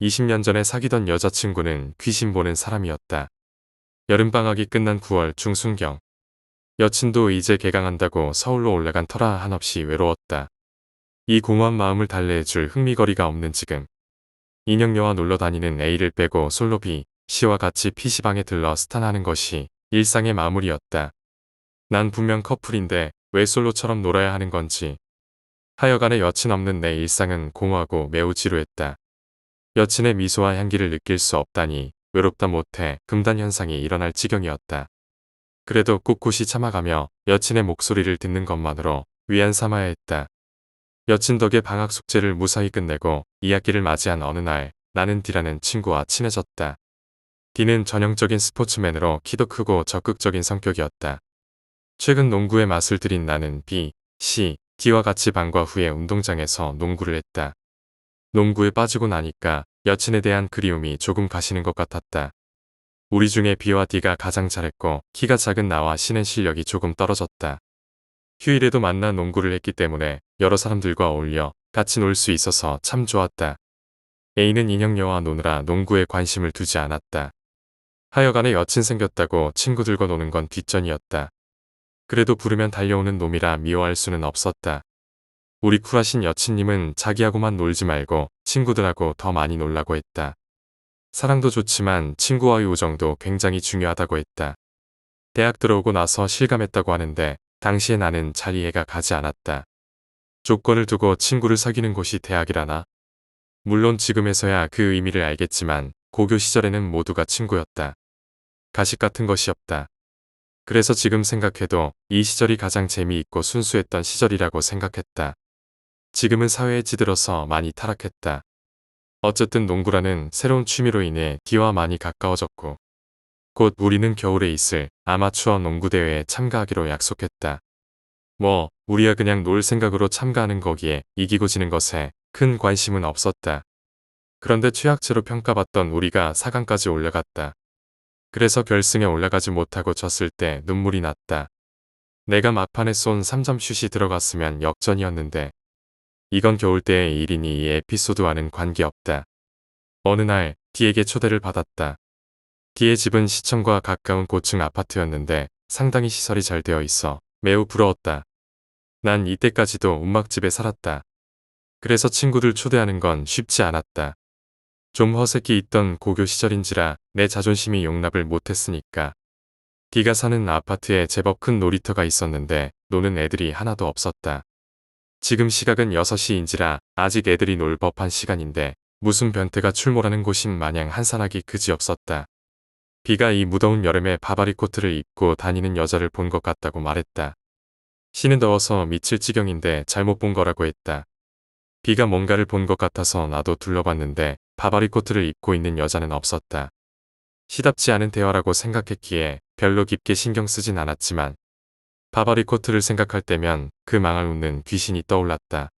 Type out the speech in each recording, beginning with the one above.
20년 전에 사귀던 여자친구는 귀신 보는 사람이었다. 여름방학이 끝난 9월 중순경. 여친도 이제 개강한다고 서울로 올라간 터라 한없이 외로웠다. 이 공허한 마음을 달래줄 흥미거리가 없는 지금. 인형녀와 놀러 다니는 A를 빼고 솔로 B, C와 같이 PC방에 들러 스탄하는 것이 일상의 마무리였다. 난 분명 커플인데 왜 솔로처럼 놀아야 하는 건지. 하여간에 여친 없는 내 일상은 공허하고 매우 지루했다. 여친의 미소와 향기를 느낄 수 없다니 외롭다 못해 금단 현상이 일어날 지경이었다. 그래도 꿋꿋이 참아가며 여친의 목소리를 듣는 것만으로 위안 삼아야 했다. 여친 덕에 방학 숙제를 무사히 끝내고 2학기를 맞이한 어느 날 나는 D라는 친구와 친해졌다. D는 전형적인 스포츠맨으로 키도 크고 적극적인 성격이었다. 최근 농구의 맛을 들인 나는 B, C, D와 같이 방과 후에 운동장에서 농구를 했다. 농구에 빠지고 나니까 여친에 대한 그리움이 조금 가시는 것 같았다. 우리 중에 B와 D가 가장 잘했고 키가 작은 나와 C는 실력이 조금 떨어졌다. 휴일에도 만나 농구를 했기 때문에 여러 사람들과 어울려 같이 놀 수 있어서 참 좋았다. A는 인형녀와 노느라 농구에 관심을 두지 않았다. 하여간에 여친 생겼다고 친구들과 노는 건 뒷전이었다. 그래도 부르면 달려오는 놈이라 미워할 수는 없었다. 우리 쿨하신 여친님은 자기하고만 놀지 말고 친구들하고 더 많이 놀라고 했다. 사랑도 좋지만 친구와의 우정도 굉장히 중요하다고 했다. 대학 들어오고 나서 실감했다고 하는데 당시에 나는 잘 이해가 가지 않았다. 조건을 두고 친구를 사귀는 곳이 대학이라나? 물론 지금에서야 그 의미를 알겠지만 고교 시절에는 모두가 친구였다. 가식 같은 것이 없다. 그래서 지금 생각해도 이 시절이 가장 재미있고 순수했던 시절이라고 생각했다. 지금은 사회에 찌들어서 많이 타락했다. 어쨌든 농구라는 새로운 취미로 인해 D와 많이 가까워졌고 곧 우리는 겨울에 있을 아마추어 농구대회에 참가하기로 약속했다. 우리야 그냥 놀 생각으로 참가하는 거기에 이기고 지는 것에 큰 관심은 없었다. 그런데 최악체로 평가받던 우리가 4강까지 올라갔다. 그래서 결승에 올라가지 못하고 졌을 때 눈물이 났다. 내가 막판에 쏜 3점 슛이 들어갔으면 역전이었는데 이건 겨울 때의 일이니 이 에피소드와는 관계없다. 어느 날 D에게 초대를 받았다. D의 집은 시청과 가까운 고층 아파트였는데 상당히 시설이 잘 되어 있어 매우 부러웠다. 난 이때까지도 움막집에 살았다. 그래서 친구들 초대하는 건 쉽지 않았다. 좀 허세기 있던 고교 시절인지라 내 자존심이 용납을 못했으니까. D가 사는 아파트에 제법 큰 놀이터가 있었는데 노는 애들이 하나도 없었다. 지금 시각은 6시인지라 아직 애들이 놀 법한 시간인데 무슨 변태가 출몰하는 곳인 마냥 한산하기 그지없었다. B가 이 무더운 여름에 바바리 코트를 입고 다니는 여자를 본 것 같다고 말했다. C는 더워서 미칠 지경인데 잘못 본 거라고 했다. B가 뭔가를 본 것 같아서 나도 둘러봤는데 바바리 코트를 입고 있는 여자는 없었다. 시답지 않은 대화라고 생각했기에 별로 깊게 신경 쓰진 않았지만 바바리 코트를 생각할 때면 그 망할 웃는 귀신이 떠올랐다.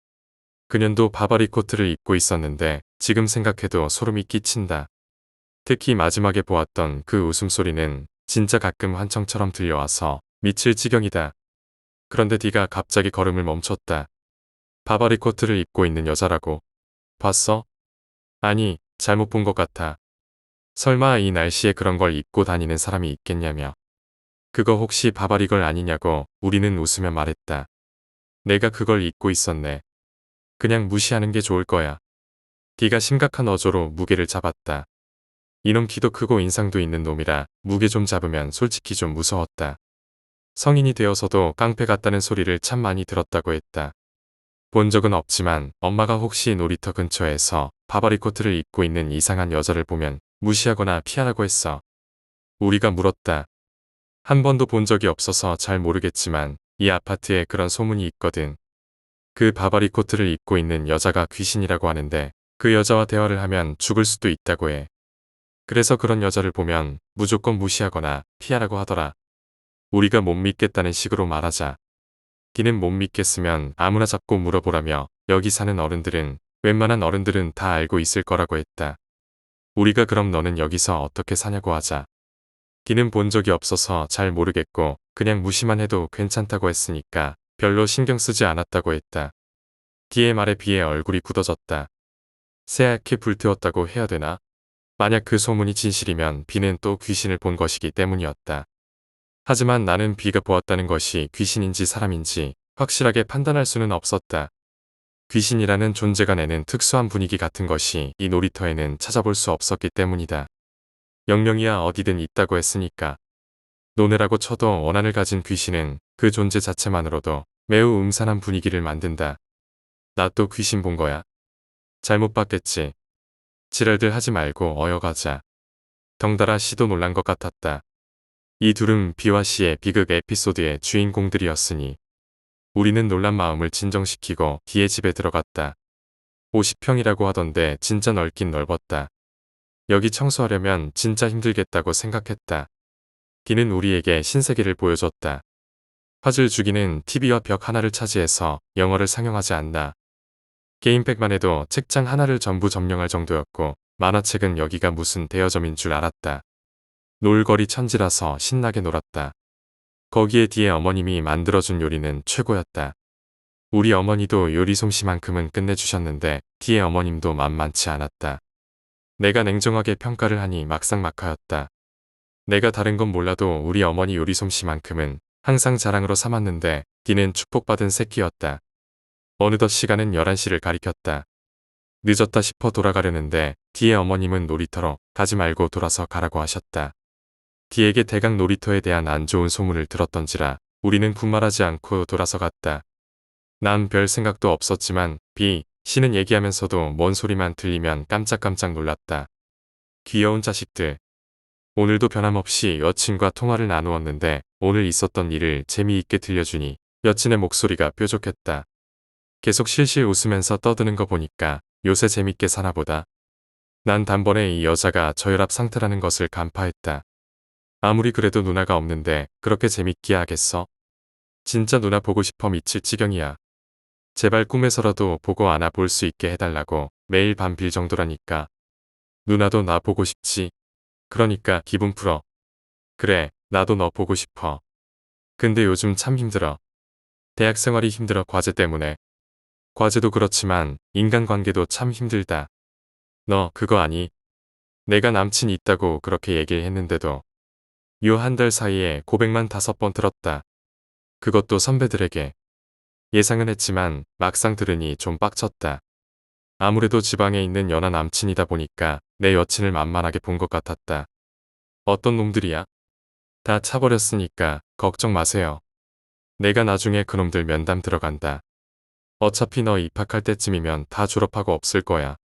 그년도 바바리 코트를 입고 있었는데 지금 생각해도 소름이 끼친다. 특히 마지막에 보았던 그 웃음소리는 진짜 가끔 환청처럼 들려와서 미칠 지경이다. 그런데 D가 갑자기 걸음을 멈췄다. 바바리 코트를 입고 있는 여자라고. 봤어? 아니, 잘못 본 것 같아. 설마 이 날씨에 그런 걸 입고 다니는 사람이 있겠냐며. 그거 혹시 바바리걸 아니냐고 우리는 웃으며 말했다. 내가 그걸 입고 있었네. 그냥 무시하는 게 좋을 거야. D가 심각한 어조로 무게를 잡았다. 이놈 키도 크고 인상도 있는 놈이라 무게 좀 잡으면 솔직히 좀 무서웠다. 성인이 되어서도 깡패 같다는 소리를 참 많이 들었다고 했다. 본 적은 없지만 엄마가 혹시 놀이터 근처에서 바바리 코트를 입고 있는 이상한 여자를 보면 무시하거나 피하라고 했어. 우리가 물었다. 한 번도 본 적이 없어서 잘 모르겠지만 이 아파트에 그런 소문이 있거든. 그 바바리 코트를 입고 있는 여자가 귀신이라고 하는데 그 여자와 대화를 하면 죽을 수도 있다고 해. 그래서 그런 여자를 보면 무조건 무시하거나 피하라고 하더라. 우리가 못 믿겠다는 식으로 말하자. D는 못 믿겠으면 아무나 잡고 물어보라며 여기 사는 어른들은 웬만한 어른들은 다 알고 있을 거라고 했다. 우리가 그럼 너는 여기서 어떻게 사냐고 하자. D는 본 적이 없어서 잘 모르겠고 그냥 무시만 해도 괜찮다고 했으니까 별로 신경 쓰지 않았다고 했다. D의 말에 B의 얼굴이 굳어졌다. 새하얗게 불태웠다고 해야 되나? 만약 그 소문이 진실이면 비는 또 귀신을 본 것이기 때문이었다. 하지만 나는 비가 보았다는 것이 귀신인지 사람인지 확실하게 판단할 수는 없었다. 귀신이라는 존재가 내는 특수한 분위기 같은 것이 이 놀이터에는 찾아볼 수 없었기 때문이다. 영영이야 어디든 있다고 했으니까. 노네라고 쳐도 원한을 가진 귀신은 그 존재 자체만으로도 매우 음산한 분위기를 만든다. 나 또 귀신 본 거야? 잘못 봤겠지. 지랄들 하지 말고 어여가자. 덩달아 씨도 놀란 것 같았다. 이 둘은 비와 씨의 비극 에피소드의 주인공들이었으니 우리는 놀란 마음을 진정시키고 뒤에 집에 들어갔다. 50평이라고 하던데 진짜 넓긴 넓었다. 여기 청소하려면 진짜 힘들겠다고 생각했다. 비는 우리에게 신세계를 보여줬다. 화질 주기는 TV와 벽 하나를 차지해서 영화를 상영하지 않나. 게임팩만 해도 책장 하나를 전부 점령할 정도였고 만화책은 여기가 무슨 대여점인 줄 알았다. 놀거리 천지라서 신나게 놀았다. 거기에 뒤에 어머님이 만들어준 요리는 최고였다. 우리 어머니도 요리 솜씨만큼은 끝내주셨는데 뒤에 어머님도 만만치 않았다. 내가 냉정하게 평가를 하니 막상막하였다. 내가 다른 건 몰라도 우리 어머니 요리 솜씨만큼은 항상 자랑으로 삼았는데 뒤는 축복받은 새끼였다. 어느덧 시간은 11시를 가리켰다. 늦었다 싶어 돌아가려는데 뒤에 어머님은 놀이터로 가지 말고 돌아서 가라고 하셨다. 뒤에게 대강 놀이터에 대한 안 좋은 소문을 들었던지라 우리는 군말하지 않고 돌아서 갔다. 난 별 생각도 없었지만 비, 씨는 얘기하면서도 뭔 소리만 들리면 깜짝깜짝 놀랐다. 귀여운 자식들. 오늘도 변함없이 여친과 통화를 나누었는데 오늘 있었던 일을 재미있게 들려주니 여친의 목소리가 뾰족했다. 계속 실실 웃으면서 떠드는 거 보니까 요새 재밌게 사나 보다. 난 단번에 이 여자가 저혈압 상태라는 것을 간파했다. 아무리 그래도 누나가 없는데 그렇게 재밌게 하겠어? 진짜 누나 보고 싶어 미칠 지경이야. 제발 꿈에서라도 보고 안아 볼 수 있게 해달라고 매일 밤 빌 정도라니까. 누나도 나 보고 싶지? 그러니까 기분 풀어. 그래, 나도 너 보고 싶어. 근데 요즘 참 힘들어. 대학 생활이 힘들어 과제 때문에. 과제도 그렇지만 인간관계도 참 힘들다. 너 그거 아니? 내가 남친 있다고 그렇게 얘기를 했는데도 요 한 달 사이에 고백만 5번 들었다. 그것도 선배들에게. 예상은 했지만 막상 들으니 좀 빡쳤다. 아무래도 지방에 있는 연하 남친이다 보니까 내 여친을 만만하게 본 것 같았다. 어떤 놈들이야? 다 차버렸으니까 걱정 마세요. 내가 나중에 그놈들 면담 들어간다. 어차피 너 입학할 때쯤이면 다 졸업하고 없을 거야.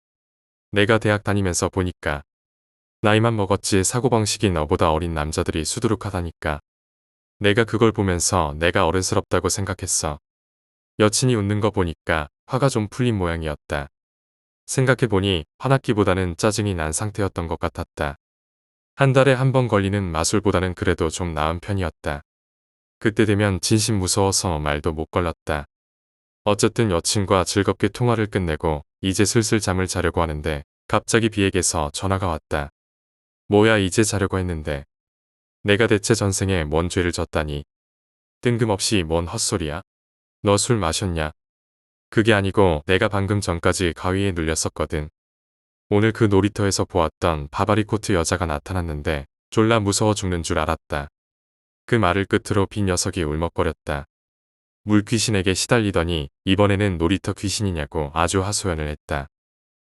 내가 대학 다니면서 보니까 나이만 먹었지 사고방식이 너보다 어린 남자들이 수두룩하다니까. 내가 그걸 보면서 내가 어른스럽다고 생각했어. 여친이 웃는 거 보니까 화가 좀 풀린 모양이었다. 생각해보니 화났기보다는 짜증이 난 상태였던 것 같았다. 한 달에 한 번 걸리는 마술보다는 그래도 좀 나은 편이었다. 그때 되면 진심 무서워서 말도 못 걸렀다. 어쨌든 여친과 즐겁게 통화를 끝내고 이제 슬슬 잠을 자려고 하는데 갑자기 비에게서 전화가 왔다. 뭐야 이제 자려고 했는데. 내가 대체 전생에 뭔 죄를 졌다니. 뜬금없이 뭔 헛소리야. 너 술 마셨냐? 그게 아니고 내가 방금 전까지 가위에 눌렸었거든. 오늘 그 놀이터에서 보았던 바바리 코트 여자가 나타났는데 졸라 무서워 죽는 줄 알았다. 그 말을 끝으로 빈 녀석이 울먹거렸다. 물귀신에게 시달리더니 이번에는 놀이터 귀신이냐고 아주 하소연을 했다.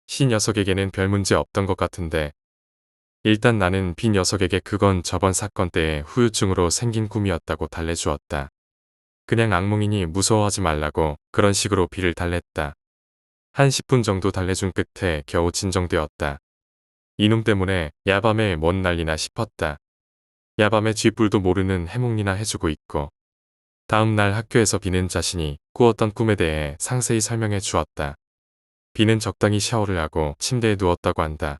신 녀석에게는 별 문제 없던 것 같은데 일단 나는 빈 녀석에게 그건 저번 사건 때의 후유증으로 생긴 꿈이었다고 달래주었다. 그냥 악몽이니 무서워하지 말라고 그런 식으로 비를 달랬다. 한 10분 정도 달래준 끝에 겨우 진정되었다. 이놈 때문에 야밤에 뭔 난리나 싶었다. 야밤에 쥐뿔도 모르는 해몽이나 해주고 있고. 다음 날 학교에서 비는 자신이 꾸었던 꿈에 대해 상세히 설명해 주었다. 비는 적당히 샤워를 하고 침대에 누웠다고 한다.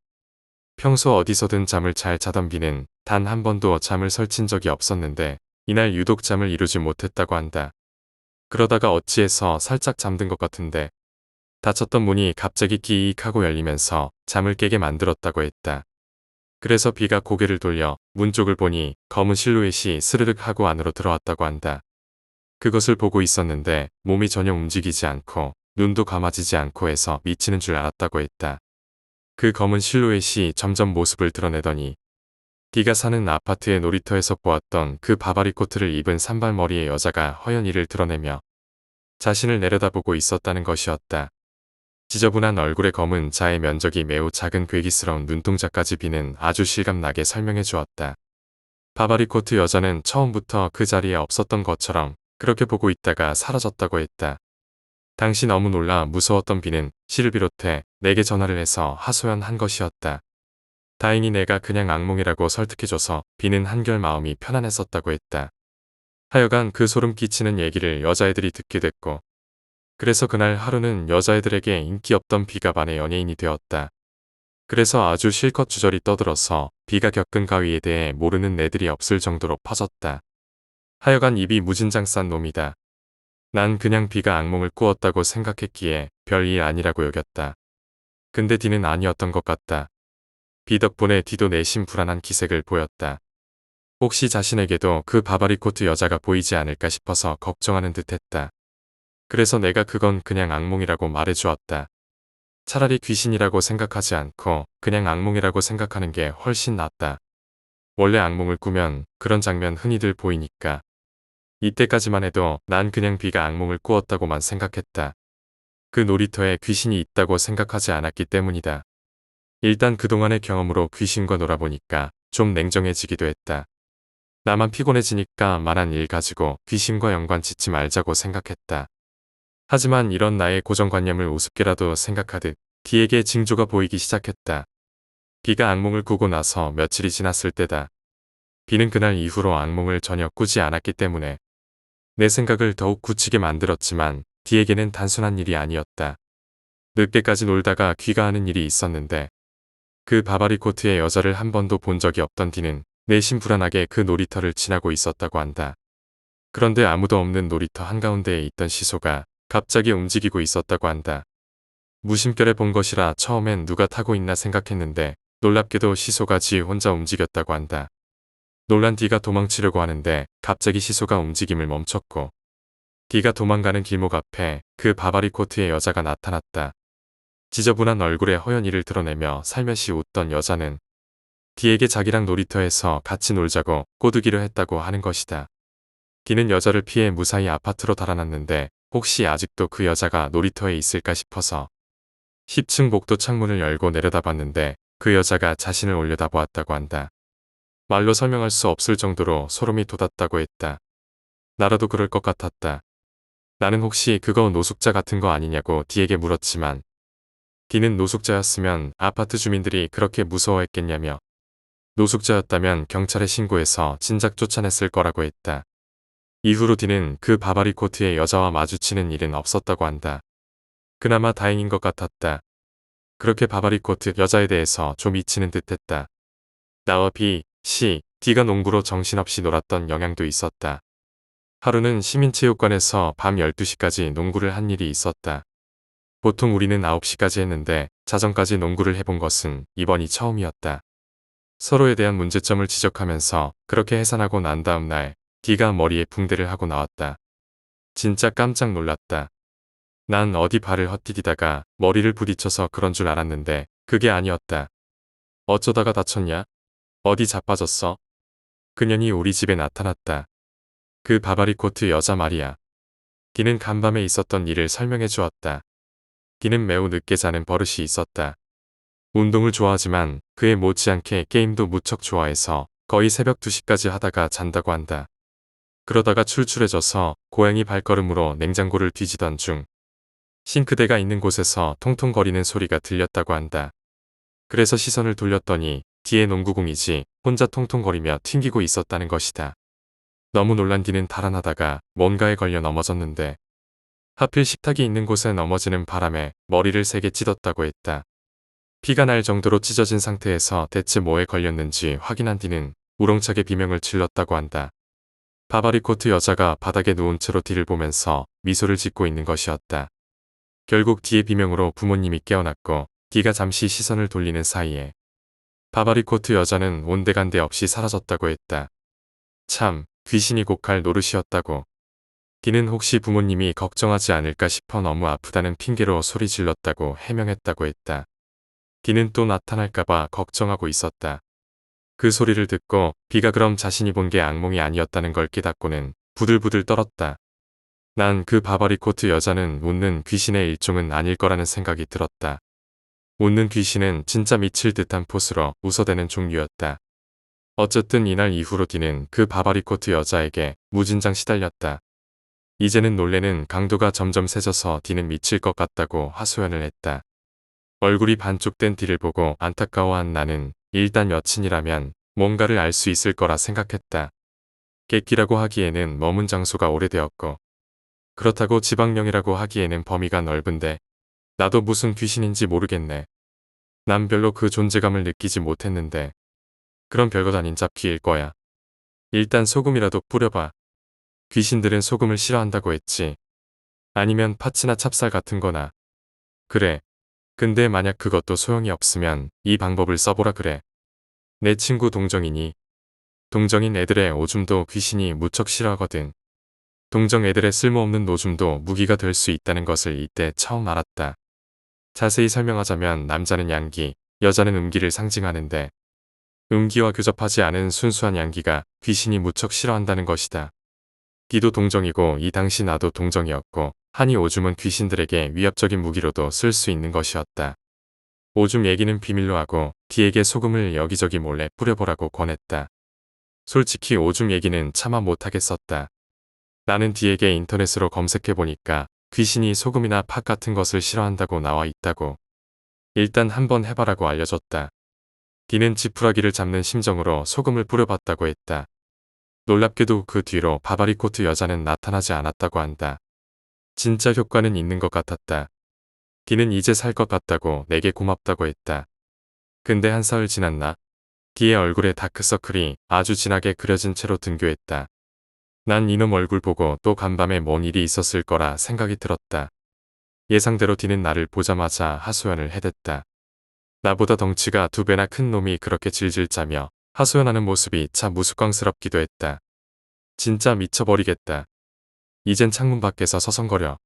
평소 어디서든 잠을 잘 자던 비는 단 한 번도 잠을 설친 적이 없었는데 이날 유독 잠을 이루지 못했다고 한다. 그러다가 어찌해서 살짝 잠든 것 같은데 닫혔던 문이 갑자기 끼익 하고 열리면서 잠을 깨게 만들었다고 했다. 그래서 비가 고개를 돌려 문 쪽을 보니 검은 실루엣이 스르륵 하고 안으로 들어왔다고 한다. 그것을 보고 있었는데 몸이 전혀 움직이지 않고 눈도 감아지지 않고 해서 미치는 줄 알았다고 했다. 그 검은 실루엣이 점점 모습을 드러내더니 D가 사는 아파트의 놀이터에서 보았던 그 바바리 코트를 입은 산발머리의 여자가 허연이를 드러내며 자신을 내려다보고 있었다는 것이었다. 지저분한 얼굴의 검은 자의 면적이 매우 작은 괴기스러운 눈동자까지 비는 아주 실감나게 설명해 주었다. 바바리 코트 여자는 처음부터 그 자리에 없었던 것처럼 그렇게 보고 있다가 사라졌다고 했다. 당시 너무 놀라 무서웠던 비는 씨를 비롯해 내게 전화를 해서 하소연한 것이었다. 다행히 내가 그냥 악몽이라고 설득해줘서 비는 한결 마음이 편안했었다고 했다. 하여간 그 소름 끼치는 얘기를 여자애들이 듣게 됐고 그래서 그날 하루는 여자애들에게 인기 없던 비가 반의 연예인이 되었다. 그래서 아주 실컷 주저리 떠들어서 비가 겪은 가위에 대해 모르는 애들이 없을 정도로 퍼졌다. 하여간 입이 무진장 싼 놈이다. 난 그냥 비가 악몽을 꾸었다고 생각했기에 별일 아니라고 여겼다. 근데 D는 아니었던 것 같다. 비 덕분에 D도 내심 불안한 기색을 보였다. 혹시 자신에게도 그 바바리 코트 여자가 보이지 않을까 싶어서 걱정하는 듯했다. 그래서 내가 그건 그냥 악몽이라고 말해주었다. 차라리 귀신이라고 생각하지 않고 그냥 악몽이라고 생각하는 게 훨씬 낫다. 원래 악몽을 꾸면 그런 장면 흔히들 보이니까. 이때까지만 해도 난 그냥 비가 악몽을 꾸었다고만 생각했다. 그 놀이터에 귀신이 있다고 생각하지 않았기 때문이다. 일단 그동안의 경험으로 귀신과 놀아보니까 좀 냉정해지기도 했다. 나만 피곤해지니까 말한 일 가지고 귀신과 연관 짓지 말자고 생각했다. 하지만 이런 나의 고정관념을 우습게라도 생각하듯 D에게 징조가 보이기 시작했다. 비가 악몽을 꾸고 나서 며칠이 지났을 때다. 비는 그날 이후로 악몽을 전혀 꾸지 않았기 때문에 내 생각을 더욱 굳히게 만들었지만 D에게는 단순한 일이 아니었다. 늦게까지 놀다가 귀가하는 일이 있었는데 그 바바리 코트의 여자를 한 번도 본 적이 없던 D는 내심 불안하게 그 놀이터를 지나고 있었다고 한다. 그런데 아무도 없는 놀이터 한가운데에 있던 시소가 갑자기 움직이고 있었다고 한다. 무심결에 본 것이라 처음엔 누가 타고 있나 생각했는데 놀랍게도 시소가 지 혼자 움직였다고 한다. 놀란 D가 도망치려고 하는데 갑자기 시소가 움직임을 멈췄고 D가 도망가는 길목 앞에 그 바바리 코트의 여자가 나타났다. 지저분한 얼굴에 허연이를 드러내며 살며시 웃던 여자는 D에게 자기랑 놀이터에서 같이 놀자고 꼬드기로 했다고 하는 것이다. D는 여자를 피해 무사히 아파트로 달아났는데 혹시 아직도 그 여자가 놀이터에 있을까 싶어서 10층 복도 창문을 열고 내려다봤는데 그 여자가 자신을 올려다보았다고 한다. 말로 설명할 수 없을 정도로 소름이 돋았다고 했다. 나라도 그럴 것 같았다. 나는 혹시 그거 노숙자 같은 거 아니냐고 D에게 물었지만 D는 노숙자였으면 아파트 주민들이 그렇게 무서워했겠냐며 노숙자였다면 경찰에 신고해서 진작 쫓아냈을 거라고 했다. 이후로 D는 그 바바리 코트의 여자와 마주치는 일은 없었다고 한다. 그나마 다행인 것 같았다. 그렇게 바바리 코트 여자에 대해서 좀 잊히는 듯했다. 나와 B, C, D가 농구로 정신없이 놀았던 영향도 있었다. 하루는 시민체육관에서 밤 12시까지 농구를 한 일이 있었다. 보통 우리는 9시까지 했는데 자정까지 농구를 해본 것은 이번이 처음이었다. 서로에 대한 문제점을 지적하면서 그렇게 해산하고 난 다음 날 D가 머리에 붕대를 하고 나왔다. 진짜 깜짝 놀랐다. 난 어디 발을 헛디디다가 머리를 부딪혀서 그런 줄 알았는데 그게 아니었다. 어쩌다가 다쳤냐? 어디 자빠졌어? 그년이 우리 집에 나타났다. 그 바바리 코트 여자 말이야. D는 간밤에 있었던 일을 설명해 주었다. D는 매우 늦게 자는 버릇이 있었다. 운동을 좋아하지만 그에 못지않게 게임도 무척 좋아해서 거의 새벽 2시까지 하다가 잔다고 한다. 그러다가 출출해져서 고양이 발걸음으로 냉장고를 뒤지던 중 싱크대가 있는 곳에서 통통거리는 소리가 들렸다고 한다. 그래서 시선을 돌렸더니 D의 농구공이지 혼자 통통거리며 튕기고 있었다는 것이다. 너무 놀란 D는 달아나다가 뭔가에 걸려 넘어졌는데 하필 식탁이 있는 곳에 넘어지는 바람에 머리를 세게 찢었다고 했다. 피가 날 정도로 찢어진 상태에서 대체 뭐에 걸렸는지 확인한 D는 우렁차게 비명을 질렀다고 한다. 바바리 코트 여자가 바닥에 누운 채로 D를 보면서 미소를 짓고 있는 것이었다. 결국 D의 비명으로 부모님이 깨어났고 D가 잠시 시선을 돌리는 사이에 바바리 코트 여자는 온데간데 없이 사라졌다고 했다. 참, 귀신이 곡할 노릇이었다고. D는 혹시 부모님이 걱정하지 않을까 싶어 너무 아프다는 핑계로 소리 질렀다고 해명했다고 했다. D는 또 나타날까봐 걱정하고 있었다. 그 소리를 듣고 B가 그럼 자신이 본 게 악몽이 아니었다는 걸 깨닫고는 부들부들 떨었다. 난 그 바바리 코트 여자는 웃는 귀신의 일종은 아닐 거라는 생각이 들었다. 웃는 귀신은 진짜 미칠 듯한 포스로 웃어대는 종류였다. 어쨌든 이날 이후로 D는 그 바바리 코트 여자에게 무진장 시달렸다. 이제는 놀래는 강도가 점점 세져서 D는 미칠 것 같다고 하소연을 했다. 얼굴이 반쪽된 D를 보고 안타까워한 나는 일단 여친이라면 뭔가를 알 수 있을 거라 생각했다. 객기라고 하기에는 머문 장소가 오래되었고 그렇다고 지방령이라고 하기에는 범위가 넓은데 나도 무슨 귀신인지 모르겠네. 난 별로 그 존재감을 느끼지 못했는데 그럼 별것 아닌 잡귀일 거야. 일단 소금이라도 뿌려봐. 귀신들은 소금을 싫어한다고 했지. 아니면 파츠나 찹쌀 같은 거나. 그래. 근데 만약 그것도 소용이 없으면 이 방법을 써보라 그래. 내 친구 동정이니. 동정인 애들의 오줌도 귀신이 무척 싫어하거든. 동정 애들의 쓸모없는 노줌도 무기가 될 수 있다는 것을 이때 처음 알았다. 자세히 설명하자면 남자는 양기, 여자는 음기를 상징하는데 음기와 교접하지 않은 순수한 양기가 귀신이 무척 싫어한다는 것이다. D도 동정이고 이 당시 나도 동정이었고 하니 오줌은 귀신들에게 위협적인 무기로도 쓸 수 있는 것이었다. 오줌 얘기는 비밀로 하고 D에게 소금을 여기저기 몰래 뿌려보라고 권했다. 솔직히 오줌 얘기는 차마 못하겠었다. 나는 D에게 인터넷으로 검색해보니까 귀신이 소금이나 팥 같은 것을 싫어한다고 나와 있다고. 일단 한번 해봐라고 알려줬다. D는 지푸라기를 잡는 심정으로 소금을 뿌려봤다고 했다. 놀랍게도 그 뒤로 바바리 코트 여자는 나타나지 않았다고 한다. 진짜 효과는 있는 것 같았다. D는 이제 살 것 같다고 내게 고맙다고 했다. 근데 한 사흘 지났나? D의 얼굴에 다크서클이 아주 진하게 그려진 채로 등교했다. 난 이놈 얼굴 보고 또 간밤에 뭔 일이 있었을 거라 생각이 들었다. 예상대로 D는 나를 보자마자 하소연을 해댔다. 나보다 덩치가 2배나 큰 놈이 그렇게 질질 짜며 하소연하는 모습이 참 우스꽝스럽기도 했다. 진짜 미쳐버리겠다. 이젠 창문 밖에서 서성거려.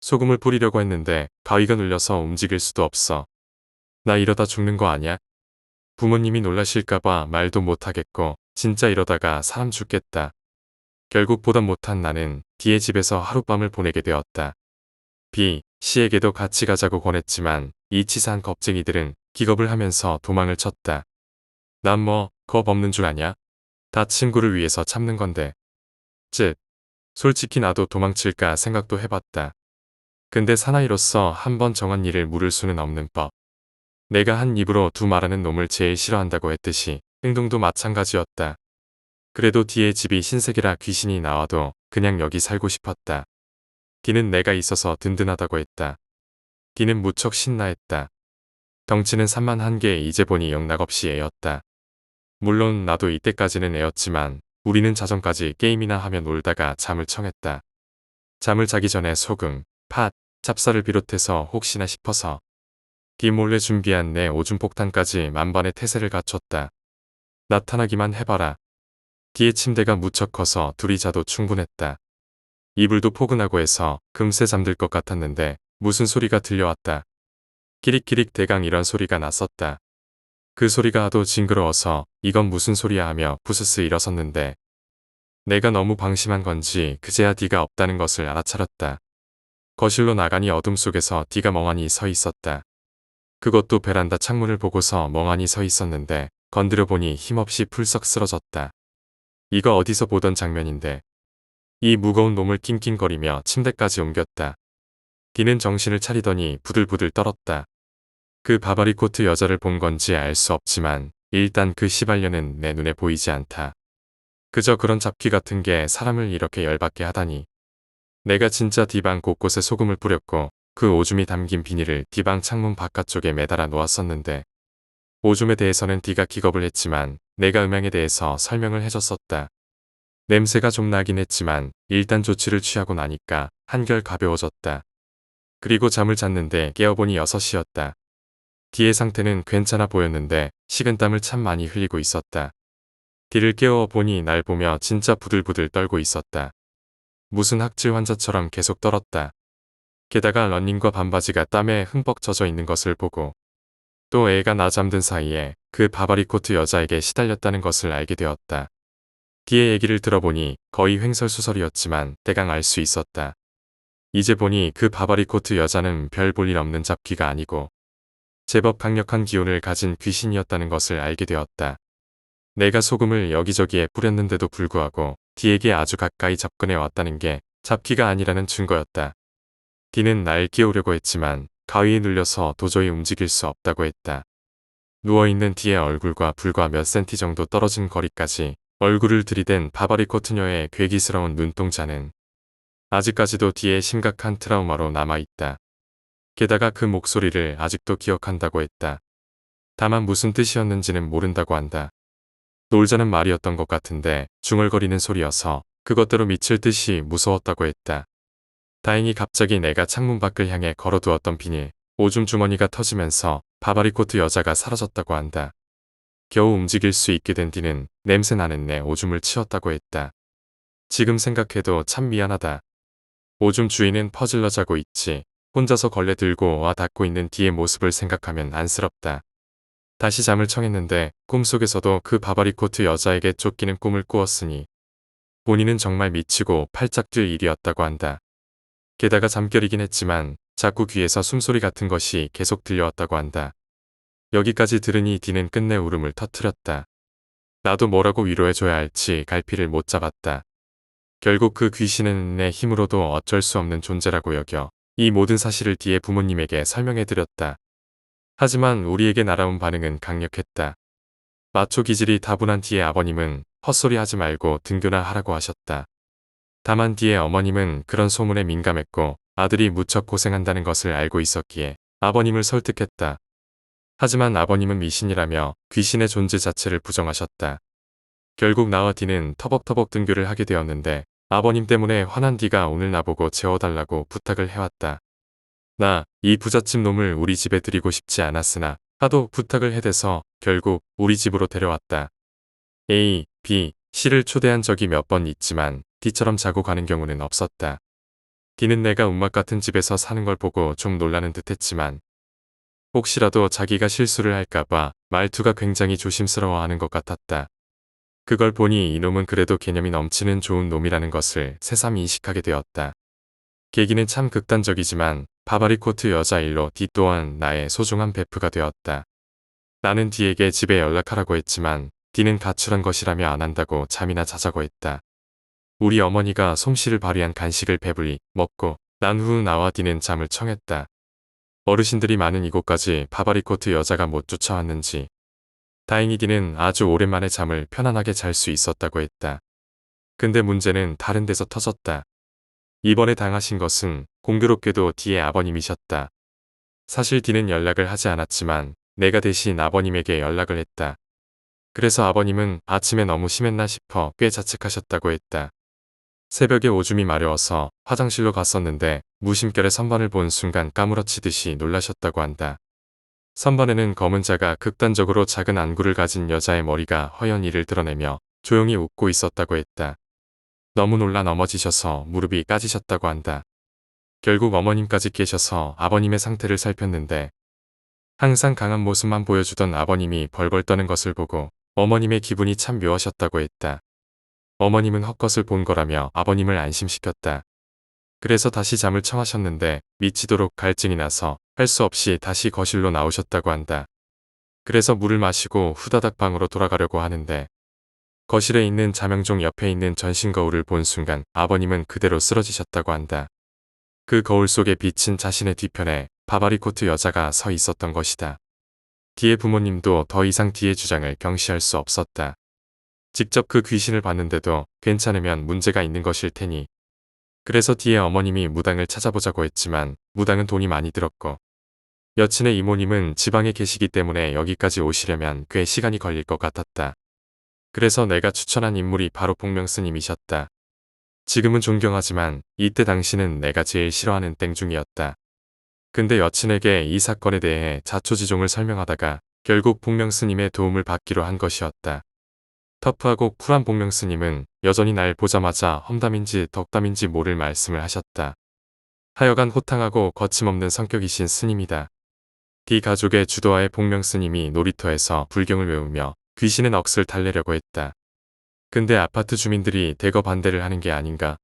소금을 뿌리려고 했는데 가위가 눌려서 움직일 수도 없어. 나 이러다 죽는 거 아냐? 부모님이 놀라실까봐 말도 못하겠고 진짜 이러다가 사람 죽겠다. 결국 보다 못한 나는 D의 집에서 하룻밤을 보내게 되었다. B, C에게도 같이 가자고 권했지만 이 치사한 겁쟁이들은 기겁을 하면서 도망을 쳤다. 난 뭐 겁 없는 줄 아냐? 다 친구를 위해서 참는 건데. 즉, 솔직히 나도 도망칠까 생각도 해봤다. 근데 사나이로서 한 번 정한 일을 물을 수는 없는 법. 내가 한 입으로 두 말하는 놈을 제일 싫어한다고 했듯이 행동도 마찬가지였다. 그래도 D의 집이 신세계라 귀신이 나와도 그냥 여기 살고 싶었다. D는 내가 있어서 든든하다고 했다. D는 무척 신나했다. 덩치는 산만한 게 이제 보니 영락없이 애였다. 물론 나도 이때까지는 애였지만 우리는 자정까지 게임이나 하며 놀다가 잠을 청했다. 잠을 자기 전에 소금, 팥, 찹쌀을 비롯해서 혹시나 싶어서 D 몰래 준비한 내 오줌 폭탄까지 만반의 태세를 갖췄다. 나타나기만 해봐라. D의 침대가 무척 커서 둘이 자도 충분했다. 이불도 포근하고 해서 금세 잠들 것 같았는데 무슨 소리가 들려왔다. 키릭키릭 대강 이런 소리가 났었다. 그 소리가 하도 징그러워서 이건 무슨 소리야 하며 부스스 일어섰는데 내가 너무 방심한 건지 그제야 D가 없다는 것을 알아차렸다. 거실로 나가니 어둠 속에서 D가 멍하니 서 있었다. 그것도 베란다 창문을 보고서 멍하니 서 있었는데 건드려 보니 힘없이 풀썩 쓰러졌다. 이거 어디서 보던 장면인데. 이 무거운 놈을 낑낑거리며 침대까지 옮겼다. D는 정신을 차리더니 부들부들 떨었다. 그 바바리 코트 여자를 본 건지 알 수 없지만 일단 그 시발년은 내 눈에 보이지 않다. 그저 그런 잡귀 같은 게 사람을 이렇게 열받게 하다니. 내가 진짜 D방 곳곳에 소금을 뿌렸고 그 오줌이 담긴 비닐을 D방 창문 바깥쪽에 매달아 놓았었는데 오줌에 대해서는 D가 기겁을 했지만 내가 음향에 대해서 설명을 해줬었다. 냄새가 좀 나긴 했지만 일단 조치를 취하고 나니까 한결 가벼워졌다. 그리고 잠을 잤는데 깨어보니 6시였다. D의 상태는 괜찮아 보였는데 식은땀을 참 많이 흘리고 있었다. D를 깨워보니 날 보며 진짜 부들부들 떨고 있었다. 무슨 학질 환자처럼 계속 떨었다. 게다가 러닝과 반바지가 땀에 흠뻑 젖어 있는 것을 보고 또 애가 낮잠든 사이에 그 바바리 코트 여자에게 시달렸다는 것을 알게 되었다. 뒤에 얘기를 들어보니 거의 횡설수설이었지만 대강 알 수 있었다. 이제 보니 그 바바리 코트 여자는 별 볼 일 없는 잡귀가 아니고 제법 강력한 기운을 가진 귀신이었다는 것을 알게 되었다. 내가 소금을 여기저기에 뿌렸는데도 불구하고 디에게 아주 가까이 접근해 왔다는 게 잡귀가 아니라는 증거였다. 디는 날 깨우려고 했지만 가위에 눌려서 도저히 움직일 수 없다고 했다. 누워있는 디의 얼굴과 불과 몇 센티 정도 떨어진 거리까지 얼굴을 들이댄 바바리 코트녀의 괴기스러운 눈동자는 아직까지도 디의 심각한 트라우마로 남아있다. 게다가 그 목소리를 아직도 기억한다고 했다. 다만 무슨 뜻이었는지는 모른다고 한다. 놀자는 말이었던 것 같은데 중얼거리는 소리여서 그것대로 미칠 듯이 무서웠다고 했다. 다행히 갑자기 내가 창문 밖을 향해 걸어두었던 비닐, 오줌 주머니가 터지면서 바바리 코트 여자가 사라졌다고 한다. 겨우 움직일 수 있게 된 뒤는 냄새나는 내 오줌을 치웠다고 했다. 지금 생각해도 참 미안하다. 오줌 주인은 퍼질러 자고 있지. 혼자서 걸레 들고 와 닦고 있는 뒤의 모습을 생각하면 안쓰럽다. 다시 잠을 청했는데 꿈속에서도 그 바바리 코트 여자에게 쫓기는 꿈을 꾸었으니 본인은 정말 미치고 팔짝 뛸 일이었다고 한다. 게다가 잠결이긴 했지만 자꾸 귀에서 숨소리 같은 것이 계속 들려왔다고 한다. 여기까지 들으니 디는 끝내 울음을 터뜨렸다. 나도 뭐라고 위로해줘야 할지 갈피를 못 잡았다. 결국 그 귀신은 내 힘으로도 어쩔 수 없는 존재라고 여겨 이 모든 사실을 디의 부모님에게 설명해드렸다. 하지만 우리에게 날아온 반응은 강력했다. 마초 기질이 다분한 디의 아버님은 헛소리 하지 말고 등교나 하라고 하셨다. 다만 디의 어머님은 그런 소문에 민감했고 아들이 무척 고생한다는 것을 알고 있었기에 아버님을 설득했다. 하지만 아버님은 미신이라며 귀신의 존재 자체를 부정하셨다. 결국 나와 디는 터벅터벅 등교를 하게 되었는데 아버님 때문에 화난 디가 오늘 나보고 재워달라고 부탁을 해왔다. 나 이 부잣집 놈을 우리 집에 들이고 싶지 않았으나 하도 부탁을 해대서 결국 우리 집으로 데려왔다. A, B, C를 초대한 적이 몇 번 있지만 D처럼 자고 가는 경우는 없었다. D는 내가 움막 같은 집에서 사는 걸 보고 좀 놀라는 듯 했지만 혹시라도 자기가 실수를 할까봐 말투가 굉장히 조심스러워하는 것 같았다. 그걸 보니 이놈은 그래도 개념이 넘치는 좋은 놈이라는 것을 새삼 인식하게 되었다. 계기는 참 극단적이지만 바바리 코트 여자 일로 D 또한 나의 소중한 베프가 되었다. 나는 D에게 집에 연락하라고 했지만 D는 가출한 것이라며 안 한다고 잠이나 자자고 했다. 우리 어머니가 솜씨를 발휘한 간식을 배불리 먹고 난 후 나와 D는 잠을 청했다. 어르신들이 많은 이곳까지 바바리 코트 여자가 못 쫓아왔는지 다행히 D는 아주 오랜만에 잠을 편안하게 잘 수 있었다고 했다. 근데 문제는 다른 데서 터졌다. 이번에 당하신 것은 공교롭게도 D의 아버님이셨다. 사실 D는 연락을 하지 않았지만 내가 대신 아버님에게 연락을 했다. 그래서 아버님은 아침에 너무 심했나 싶어 꽤 자책하셨다고 했다. 새벽에 오줌이 마려워서 화장실로 갔었는데 무심결에 선반을 본 순간 까무러치듯이 놀라셨다고 한다. 선반에는 검은 자가 극단적으로 작은 안구를 가진 여자의 머리가 허연 이를 드러내며 조용히 웃고 있었다고 했다. 너무 놀라 넘어지셔서 무릎이 까지셨다고 한다. 결국 어머님까지 깨셔서 아버님의 상태를 살폈는데 항상 강한 모습만 보여주던 아버님이 벌벌 떠는 것을 보고 어머님의 기분이 참 묘하셨다고 했다. 어머님은 헛것을 본 거라며 아버님을 안심시켰다. 그래서 다시 잠을 청하셨는데 미치도록 갈증이 나서 할 수 없이 다시 거실로 나오셨다고 한다. 그래서 물을 마시고 후다닥 방으로 돌아가려고 하는데 거실에 있는 자명종 옆에 있는 전신 거울을 본 순간 아버님은 그대로 쓰러지셨다고 한다. 그 거울 속에 비친 자신의 뒤편에 바바리 코트 여자가 서 있었던 것이다. D의 부모님도 더 이상 D의 주장을 경시할 수 없었다. 직접 그 귀신을 봤는데도 괜찮으면 문제가 있는 것일 테니. 그래서 D의 어머님이 무당을 찾아보자고 했지만 무당은 돈이 많이 들었고 여친의 이모님은 지방에 계시기 때문에 여기까지 오시려면 꽤 시간이 걸릴 것 같았다. 그래서 내가 추천한 인물이 바로 복명스님이셨다. 지금은 존경하지만 이때 당시는 내가 제일 싫어하는 땡중이었다. 근데 여친에게 이 사건에 대해 자초지종을 설명하다가 결국 복명스님의 도움을 받기로 한 것이었다. 터프하고 쿨한 복명스님은 여전히 날 보자마자 험담인지 덕담인지 모를 말씀을 하셨다. 하여간 호탕하고 거침없는 성격이신 스님이다. D 가족의 주도하에 복명스님이 놀이터에서 불경을 외우며 귀신의 넋을 달래려고 했다. 근데 아파트 주민들이 대거 반대를 하는 게 아닌가.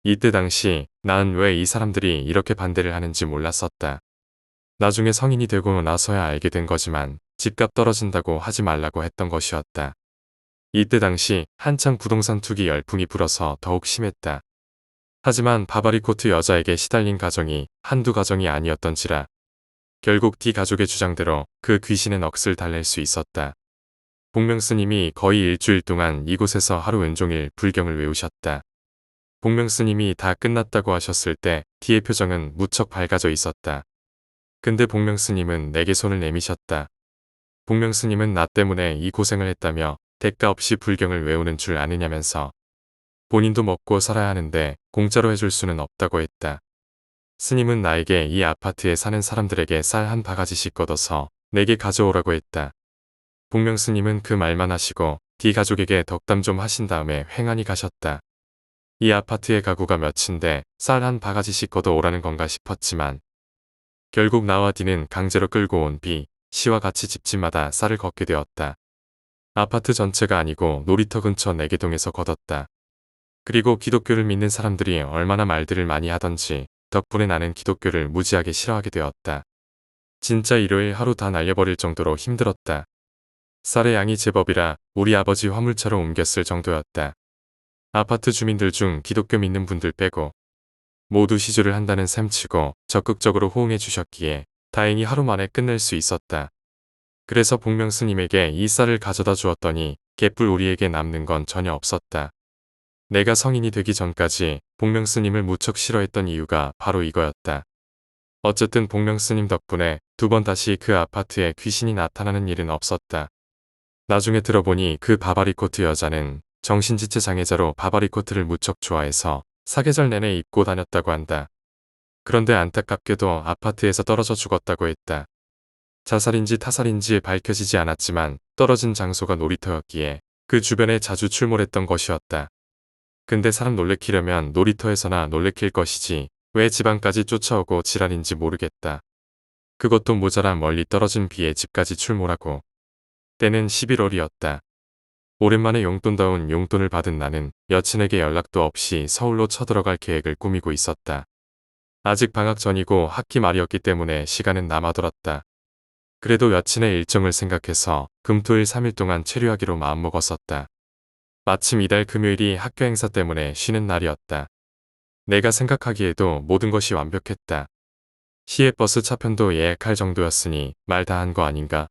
이때 당시 난 왜 이 사람들이 이렇게 반대를 하는지 몰랐었다. 나중에 성인이 되고 나서야 알게 된 거지만 집값 떨어진다고 하지 말라고 했던 것이었다. 이때 당시 한창 부동산 투기 열풍이 불어서 더욱 심했다. 하지만 바바리코트 여자에게 시달린 가정이 한두 가정이 아니었던지라 결국 D 가족의 주장대로 그 귀신의 넋을 달랠 수 있었다. 복명스님이 거의 일주일 동안 이곳에서 하루 온종일 불경을 외우셨다. 복명스님이 다 끝났다고 하셨을 때 D의 표정은 무척 밝아져 있었다. 근데 복명스님은 내게 손을 내미셨다. 복명스님은 나 때문에 이 고생을 했다며 대가 없이 불경을 외우는 줄 아느냐면서 본인도 먹고 살아야 하는데 공짜로 해줄 수는 없다고 했다. 스님은 나에게 이 아파트에 사는 사람들에게 쌀 한 바가지씩 걷어서 내게 가져오라고 했다. 복명스님은 그 말만 하시고 D 가족에게 덕담 좀 하신 다음에 횡하니 가셨다. 이 아파트의 가구가 몇인데 쌀 한 바가지씩 걷어오라는 건가 싶었지만 결국 나와 D는 강제로 끌고 온 B, C와 같이 집집마다 쌀을 걷게 되었다. 아파트 전체가 아니고 놀이터 근처 4개동에서 걷었다. 그리고 기독교를 믿는 사람들이 얼마나 말들을 많이 하던지 덕분에 나는 기독교를 무지하게 싫어하게 되었다. 진짜 일요일 하루 다 날려버릴 정도로 힘들었다. 쌀의 양이 제법이라 우리 아버지 화물차로 옮겼을 정도였다. 아파트 주민들 중 기독교 믿는 분들 빼고 모두 시주를 한다는 셈치고 적극적으로 호응해 주셨기에 다행히 하루 만에 끝낼 수 있었다. 그래서 복명스님에게 이 쌀을 가져다 주었더니 개뿔 우리에게 남는 건 전혀 없었다. 내가 성인이 되기 전까지 복명스님을 무척 싫어했던 이유가 바로 이거였다. 어쨌든 복명스님 덕분에 2번 다시 그 아파트에 귀신이 나타나는 일은 없었다. 나중에 들어보니 그 바바리코트 여자는 정신지체 장애자로 바바리코트를 무척 좋아해서 사계절 내내 입고 다녔다고 한다. 그런데 안타깝게도 아파트에서 떨어져 죽었다고 했다. 자살인지 타살인지 밝혀지지 않았지만 떨어진 장소가 놀이터였기에 그 주변에 자주 출몰했던 것이었다. 근데 사람 놀래키려면 놀이터에서나 놀래킬 것이지 왜 지방까지 쫓아오고 지랄인지 모르겠다. 그것도 모자라 멀리 떨어진 비에 집까지 출몰하고. 때는 11월이었다. 오랜만에 용돈다운 용돈을 받은 나는 여친에게 연락도 없이 서울로 쳐들어갈 계획을 꾸미고 있었다. 아직 방학 전이고 학기 말이었기 때문에 시간은 남아돌았다. 그래도 여친의 일정을 생각해서 금토일 3일 동안 체류하기로 마음먹었었다. 마침 이달 금요일이 학교 행사 때문에 쉬는 날이었다. 내가 생각하기에도 모든 것이 완벽했다. 시외버스 차편도 예약할 정도였으니 말 다 한 거 아닌가.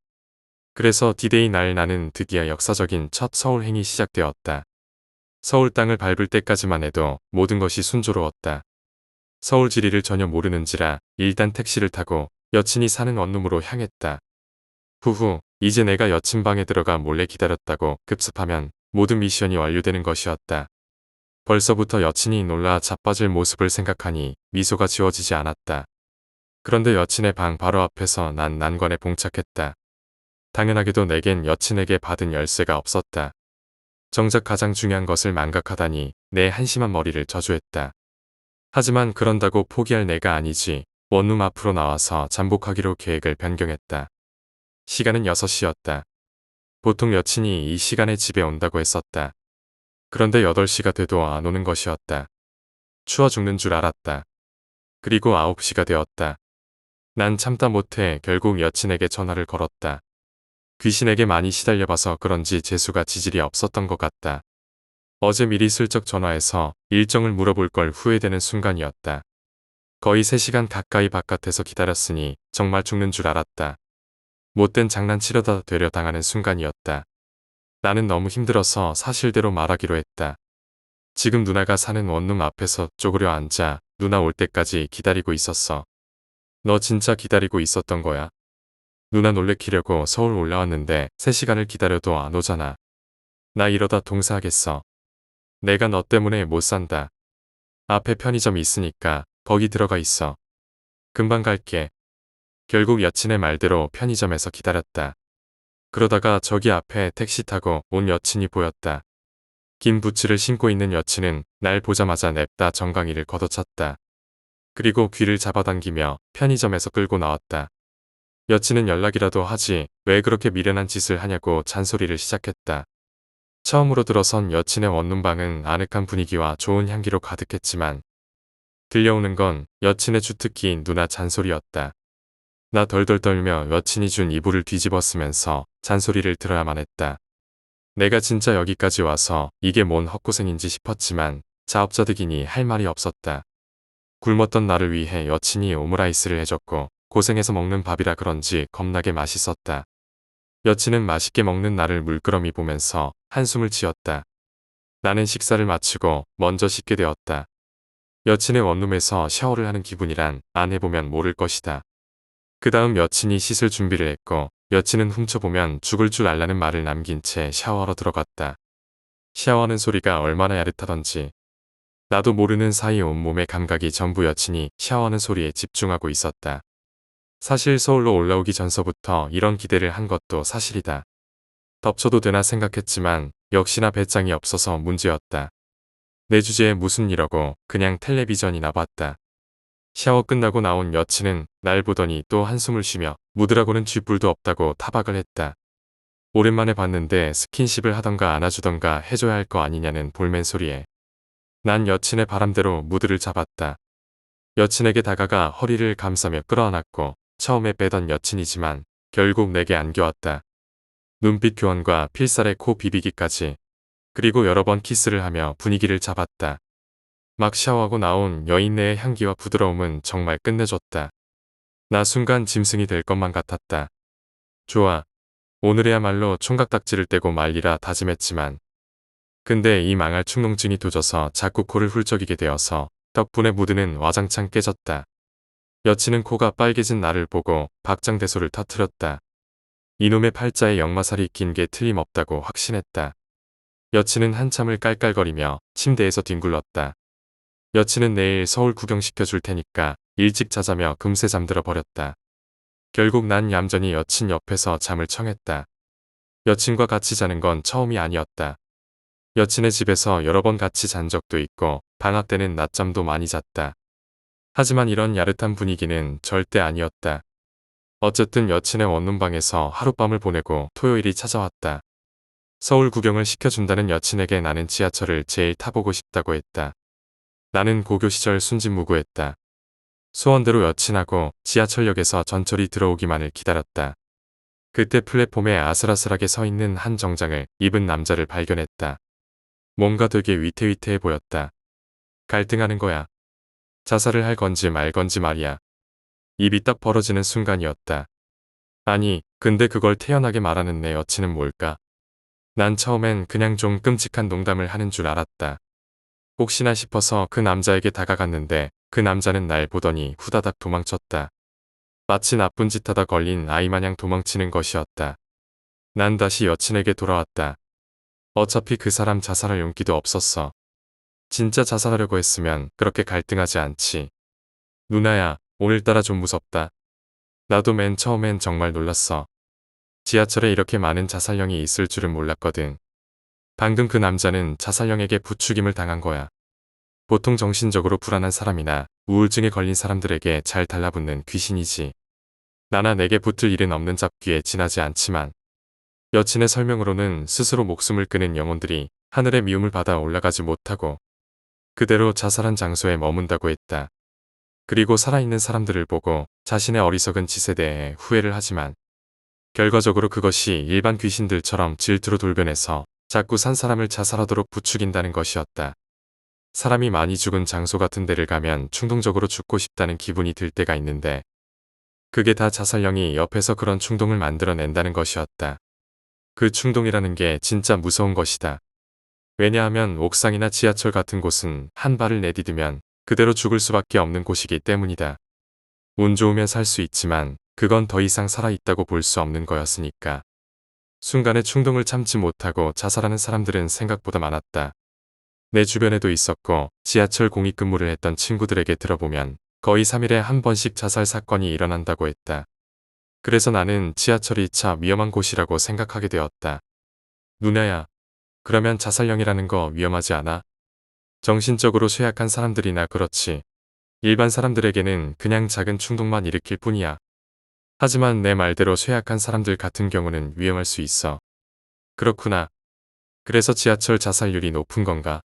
그래서 디데이 날 나는 드디어 역사적인 첫 서울행이 시작되었다. 서울 땅을 밟을 때까지만 해도 모든 것이 순조로웠다. 서울 지리를 전혀 모르는지라 일단 택시를 타고 여친이 사는 원룸으로 향했다. 후후, 이제 내가 여친 방에 들어가 몰래 기다렸다고 급습하면 모든 미션이 완료되는 것이었다. 벌써부터 여친이 놀라 자빠질 모습을 생각하니 미소가 지워지지 않았다. 그런데 여친의 방 바로 앞에서 난 난관에 봉착했다. 당연하게도 내겐 여친에게 받은 열쇠가 없었다. 정작 가장 중요한 것을 망각하다니 내 한심한 머리를 저주했다. 하지만 그런다고 포기할 내가 아니지. 원룸 앞으로 나와서 잠복하기로 계획을 변경했다. 시간은 6시였다. 보통 여친이 이 시간에 집에 온다고 했었다. 그런데 8시가 돼도 안 오는 것이었다. 추워 죽는 줄 알았다. 그리고 9시가 되었다. 난 참다 못해 결국 여친에게 전화를 걸었다. 귀신에게 많이 시달려봐서 그런지 재수가 지질이 없었던 것 같다. 어제 미리 슬쩍 전화해서 일정을 물어볼 걸 후회되는 순간이었다. 거의 3시간 가까이 바깥에서 기다렸으니 정말 죽는 줄 알았다. 못된 장난치려다 되려 당하는 순간이었다. 나는 너무 힘들어서 사실대로 말하기로 했다. 지금 누나가 사는 원룸 앞에서 쪼그려 앉아 누나 올 때까지 기다리고 있었어. 너 진짜 기다리고 있었던 거야? 누나 놀래키려고 서울 올라왔는데 3시간을 기다려도 안 오잖아. 나 이러다 동사하겠어. 내가 너 때문에 못 산다. 앞에 편의점 있으니까 거기 들어가 있어. 금방 갈게. 결국 여친의 말대로 편의점에서 기다렸다. 그러다가 저기 앞에 택시 타고 온 여친이 보였다. 긴 부츠를 신고 있는 여친은 날 보자마자 냅다 정강이를 걷어찼다. 그리고 귀를 잡아당기며 편의점에서 끌고 나왔다. 여친은 연락이라도 하지 왜 그렇게 미련한 짓을 하냐고 잔소리를 시작했다. 처음으로 들어선 여친의 원룸방은 아늑한 분위기와 좋은 향기로 가득했지만 들려오는 건 여친의 주특기인 누나 잔소리였다. 나 덜덜 떨며 여친이 준 이불을 뒤집어 쓰면서 잔소리를 들어야만 했다. 내가 진짜 여기까지 와서 이게 뭔 헛고생인지 싶었지만 자업자득이니 할 말이 없었다. 굶었던 나를 위해 여친이 오므라이스를 해줬고 고생해서 먹는 밥이라 그런지 겁나게 맛있었다. 여친은 맛있게 먹는 나를 물끄러미 보면서 한숨을 지었다. 나는 식사를 마치고 먼저 씻게 되었다. 여친의 원룸에서 샤워를 하는 기분이란 안 해보면 모를 것이다. 그 다음 여친이 씻을 준비를 했고 여친은 훔쳐보면 죽을 줄 알라는 말을 남긴 채 샤워하러 들어갔다. 샤워하는 소리가 얼마나 야릇하던지 나도 모르는 사이 온몸의 감각이 전부 여친이 샤워하는 소리에 집중하고 있었다. 사실 서울로 올라오기 전서부터 이런 기대를 한 것도 사실이다. 덮쳐도 되나 생각했지만 역시나 배짱이 없어서 문제였다. 내 주제에 무슨 일하고 그냥 텔레비전이나 봤다. 샤워 끝나고 나온 여친은 날 보더니 또 한숨을 쉬며 묻으라고는 쥐뿔도 없다고 타박을 했다. 오랜만에 봤는데 스킨십을 하던가 안아주던가 해줘야 할 거 아니냐는 볼멘 소리에 난 여친의 바람대로 무드를 잡았다. 여친에게 다가가 허리를 감싸며 끌어안았고 처음에 빼던 여친이지만 결국 내게 안겨왔다. 눈빛 교환과 필살의 코 비비기까지 그리고 여러 번 키스를 하며 분위기를 잡았다. 막 샤워하고 나온 여인네의 향기와 부드러움은 정말 끝내줬다. 나 순간 짐승이 될 것만 같았다. 좋아. 오늘이야말로 총각딱지를 떼고 말리라 다짐했지만 근데 이 망할 충농증이 도져서 자꾸 코를 훌쩍이게 되어서 덕분에 무드는 와장창 깨졌다. 여친은 코가 빨개진 나를 보고 박장대소를 터뜨렸다. 이놈의 팔자에 역마살이 낀 게 틀림없다고 확신했다. 여친은 한참을 깔깔거리며 침대에서 뒹굴렀다. 여친은 내일 서울 구경시켜줄 테니까 일찍 자자며 금세 잠들어 버렸다. 결국 난 얌전히 여친 옆에서 잠을 청했다. 여친과 같이 자는 건 처음이 아니었다. 여친의 집에서 여러 번 같이 잔 적도 있고 방학 때는 낮잠도 많이 잤다. 하지만 이런 야릇한 분위기는 절대 아니었다. 어쨌든 여친의 원룸방에서 하룻밤을 보내고 토요일이 찾아왔다. 서울 구경을 시켜준다는 여친에게 나는 지하철을 제일 타보고 싶다고 했다. 나는 고교 시절 순진무구했다. 소원대로 여친하고 지하철역에서 전철이 들어오기만을 기다렸다. 그때 플랫폼에 아슬아슬하게 서 있는 한 정장을 입은 남자를 발견했다. 뭔가 되게 위태위태해 보였다. 갈등하는 거야. 자살을 할 건지 말 건지 말이야. 입이 딱 벌어지는 순간이었다. 아니, 근데 그걸 태연하게 말하는 내 여친은 뭘까? 난 처음엔 그냥 좀 끔찍한 농담을 하는 줄 알았다. 혹시나 싶어서 그 남자에게 다가갔는데 그 남자는 날 보더니 후다닥 도망쳤다. 마치 나쁜 짓 하다 걸린 아이마냥 도망치는 것이었다. 난 다시 여친에게 돌아왔다. 어차피 그 사람 자살할 용기도 없었어. 진짜 자살하려고 했으면 그렇게 갈등하지 않지. 누나야, 오늘따라 좀 무섭다. 나도 맨 처음엔 정말 놀랐어. 지하철에 이렇게 많은 자살령이 있을 줄은 몰랐거든. 방금 그 남자는 자살령에게 부추김을 당한 거야. 보통 정신적으로 불안한 사람이나 우울증에 걸린 사람들에게 잘 달라붙는 귀신이지. 나나 내게 붙을 일은 없는 잡귀에 지나지 않지만 여친의 설명으로는 스스로 목숨을 끊은 영혼들이 하늘의 미움을 받아 올라가지 못하고 그대로 자살한 장소에 머문다고 했다. 그리고 살아있는 사람들을 보고 자신의 어리석은 짓에 대해 후회를 하지만 결과적으로 그것이 일반 귀신들처럼 질투로 돌변해서 자꾸 산 사람을 자살하도록 부추긴다는 것이었다. 사람이 많이 죽은 장소 같은 데를 가면 충동적으로 죽고 싶다는 기분이 들 때가 있는데 그게 다 자살령이 옆에서 그런 충동을 만들어낸다는 것이었다. 그 충동이라는 게 진짜 무서운 것이다. 왜냐하면 옥상이나 지하철 같은 곳은 한 발을 내디디면 그대로 죽을 수밖에 없는 곳이기 때문이다. 운 좋으면 살 수 있지만 그건 더 이상 살아있다고 볼 수 없는 거였으니까. 순간의 충동을 참지 못하고 자살하는 사람들은 생각보다 많았다. 내 주변에도 있었고 지하철 공익근무를 했던 친구들에게 들어보면 거의 3일에 한 번씩 자살 사건이 일어난다고 했다. 그래서 나는 지하철이 참 위험한 곳이라고 생각하게 되었다. 누나야, 그러면 자살령이라는 거 위험하지 않아? 정신적으로 쇠약한 사람들이나 그렇지. 일반 사람들에게는 그냥 작은 충동만 일으킬 뿐이야. 하지만 내 말대로 쇠약한 사람들 같은 경우는 위험할 수 있어. 그렇구나. 그래서 지하철 자살률이 높은 건가?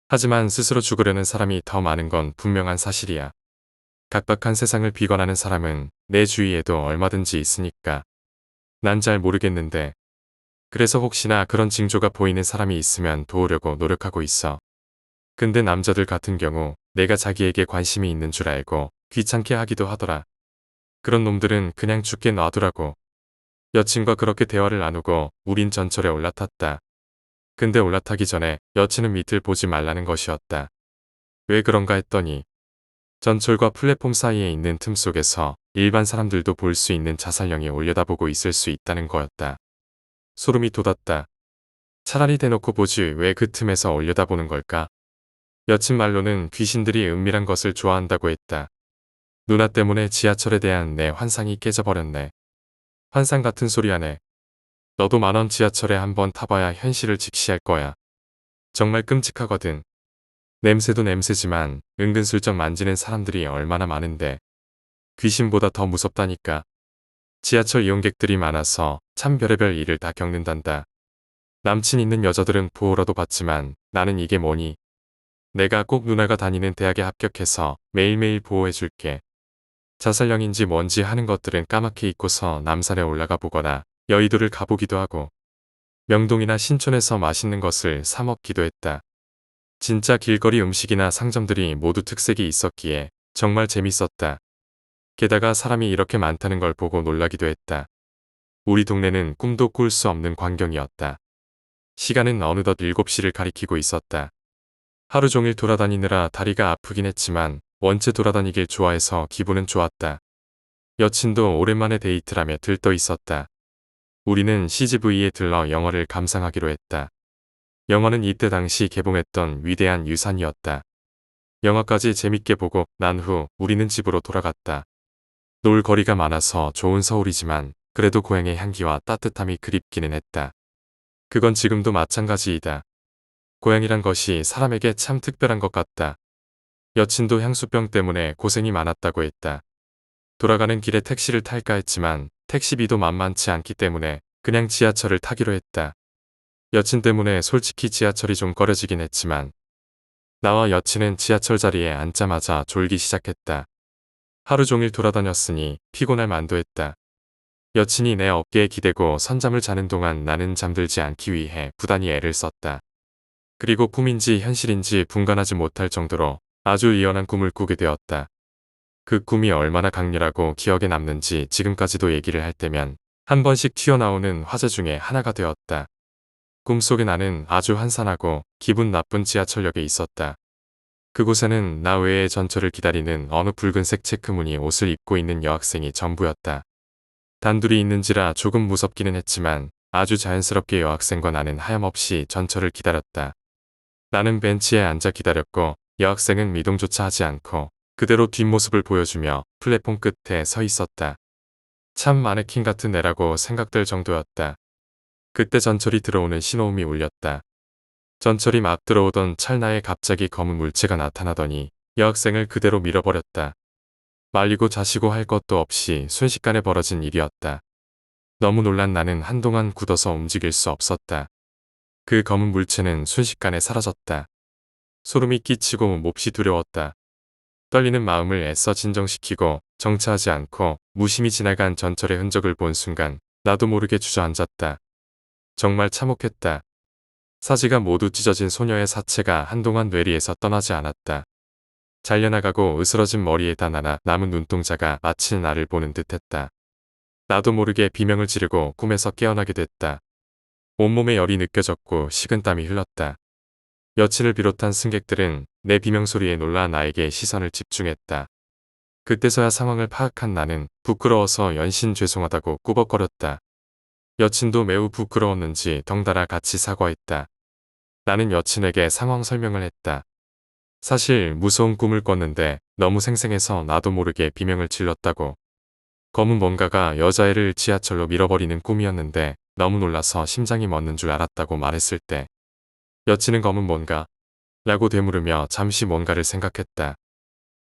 하지만 스스로 죽으려는 사람이 더 많은 건 분명한 사실이야. 각박한 세상을 비관하는 사람은 내 주위에도 얼마든지 있으니까. 난 잘 모르겠는데. 그래서 혹시나 그런 징조가 보이는 사람이 있으면 도우려고 노력하고 있어. 근데 남자들 같은 경우 내가 자기에게 관심이 있는 줄 알고 귀찮게 하기도 하더라. 그런 놈들은 그냥 죽게 놔두라고. 여친과 그렇게 대화를 나누고 우린 전철에 올라탔다. 근데 올라타기 전에 여친은 밑을 보지 말라는 것이었다. 왜 그런가 했더니 전철과 플랫폼 사이에 있는 틈 속에서 일반 사람들도 볼 수 있는 자살령이 올려다보고 있을 수 있다는 거였다. 소름이 돋았다. 차라리 대놓고 보지 왜 그 틈에서 올려다보는 걸까? 여친 말로는 귀신들이 은밀한 것을 좋아한다고 했다. 누나 때문에 지하철에 대한 내 환상이 깨져버렸네. 환상 같은 소리 하네. 너도 만원 지하철에 한번 타봐야 현실을 직시할 거야. 정말 끔찍하거든. 냄새도 냄새지만 은근슬쩍 만지는 사람들이 얼마나 많은데. 귀신보다 더 무섭다니까. 지하철 이용객들이 많아서 참 별의별 일을 다 겪는단다. 남친 있는 여자들은 보호라도 받지만 나는 이게 뭐니? 내가 꼭 누나가 다니는 대학에 합격해서 매일매일 보호해줄게. 자살령인지 뭔지 하는 것들은 까맣게 잊고서 남산에 올라가 보거나 여의도를 가보기도 하고 명동이나 신촌에서 맛있는 것을 사 먹기도 했다. 진짜 길거리 음식이나 상점들이 모두 특색이 있었기에 정말 재밌었다. 게다가 사람이 이렇게 많다는 걸 보고 놀라기도 했다. 우리 동네는 꿈도 꿀 수 없는 광경이었다. 시간은 어느덧 7시를 가리키고 있었다. 하루 종일 돌아다니느라 다리가 아프긴 했지만 원체 돌아다니길 좋아해서 기분은 좋았다. 여친도 오랜만에 데이트라며 들떠 있었다. 우리는 CGV에 들러 영화를 감상하기로 했다. 영화는 이때 당시 개봉했던 위대한 유산이었다. 영화까지 재밌게 보고 난 후 우리는 집으로 돌아갔다. 놀 거리가 많아서 좋은 서울이지만 그래도 고향의 향기와 따뜻함이 그립기는 했다. 그건 지금도 마찬가지이다. 고향이란 것이 사람에게 참 특별한 것 같다. 여친도 향수병 때문에 고생이 많았다고 했다. 돌아가는 길에 택시를 탈까 했지만 택시비도 만만치 않기 때문에 그냥 지하철을 타기로 했다. 여친 때문에 솔직히 지하철이 좀 꺼려지긴 했지만 나와 여친은 지하철 자리에 앉자마자 졸기 시작했다. 하루 종일 돌아다녔으니 피곤할 만도 했다. 여친이 내 어깨에 기대고 선잠을 자는 동안 나는 잠들지 않기 위해 부단히 애를 썼다. 그리고 꿈인지 현실인지 분간하지 못할 정도로 아주 이연한 꿈을 꾸게 되었다. 그 꿈이 얼마나 강렬하고 기억에 남는지 지금까지도 얘기를 할 때면 한 번씩 튀어나오는 화제 중에 하나가 되었다. 꿈속에 나는 아주 한산하고 기분 나쁜 지하철역에 있었다. 그곳에는 나 외에 전철을 기다리는 어느 붉은색 체크무늬 옷을 입고 있는 여학생이 전부였다. 단둘이 있는지라 조금 무섭기는 했지만 아주 자연스럽게 여학생과 나는 하염없이 전철을 기다렸다. 나는 벤치에 앉아 기다렸고 여학생은 미동조차 하지 않고 그대로 뒷모습을 보여주며 플랫폼 끝에 서 있었다. 참 마네킹 같은 애라고 생각될 정도였다. 그때 전철이 들어오는 신호음이 울렸다. 전철이 막 들어오던 찰나에 갑자기 검은 물체가 나타나더니 여학생을 그대로 밀어버렸다. 말리고 자시고 할 것도 없이 순식간에 벌어진 일이었다. 너무 놀란 나는 한동안 굳어서 움직일 수 없었다. 그 검은 물체는 순식간에 사라졌다. 소름이 끼치고 몹시 두려웠다. 떨리는 마음을 애써 진정시키고 정차하지 않고 무심히 지나간 전철의 흔적을 본 순간 나도 모르게 주저앉았다. 정말 참혹했다. 사지가 모두 찢어진 소녀의 사체가 한동안 뇌리에서 떠나지 않았다. 잘려나가고 으스러진 머리에다 남은 눈동자가 마치 나를 보는 듯했다. 나도 모르게 비명을 지르고 꿈에서 깨어나게 됐다. 온몸에 열이 느껴졌고 식은땀이 흘렀다. 여친을 비롯한 승객들은 내 비명소리에 놀라 나에게 시선을 집중했다. 그때서야 상황을 파악한 나는 부끄러워서 연신 죄송하다고 꾸벅거렸다. 여친도 매우 부끄러웠는지 덩달아 같이 사과했다. 나는 여친에게 상황 설명을 했다. 사실 무서운 꿈을 꿨는데 너무 생생해서 나도 모르게 비명을 질렀다고. 검은 뭔가가 여자애를 지하철로 밀어버리는 꿈이었는데 너무 놀라서 심장이 멎는 줄 알았다고 말했을 때 여친은 검은 뭔가? 라고 되물으며 잠시 뭔가를 생각했다.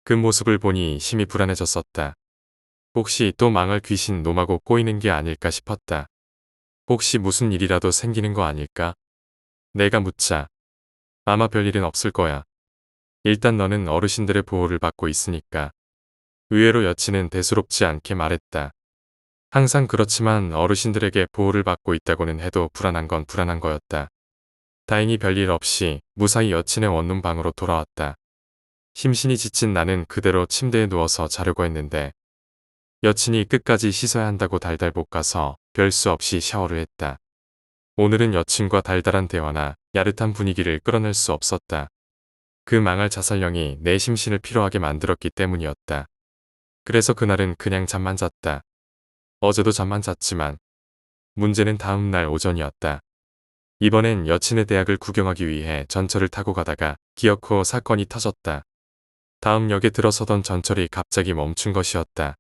그 모습을 보니 심히 불안해졌었다. 혹시 또 망할 귀신 놈하고 꼬이는 게 아닐까 싶었다. 혹시 무슨 일이라도 생기는 거 아닐까? 내가 묻자. 아마 별일은 없을 거야. 일단 너는 어르신들의 보호를 받고 있으니까. 의외로 여친은 대수롭지 않게 말했다. 항상 그렇지만 어르신들에게 보호를 받고 있다고는 해도 불안한 건 불안한 거였다. 다행히 별일 없이 무사히 여친의 원룸 방으로 돌아왔다. 심신이 지친 나는 그대로 침대에 누워서 자려고 했는데 여친이 끝까지 씻어야 한다고 달달 볶아서 별 수 없이 샤워를 했다. 오늘은 여친과 달달한 대화나 야릇한 분위기를 끌어낼 수 없었다. 그 망할 자살령이 내 심신을 피로하게 만들었기 때문이었다. 그래서 그날은 그냥 잠만 잤다. 어제도 잠만 잤지만 문제는 다음 날 오전이었다. 이번엔 여친의 대학을 구경하기 위해 전철을 타고 가다가 기어코 사건이 터졌다. 다음 역에 들어서던 전철이 갑자기 멈춘 것이었다.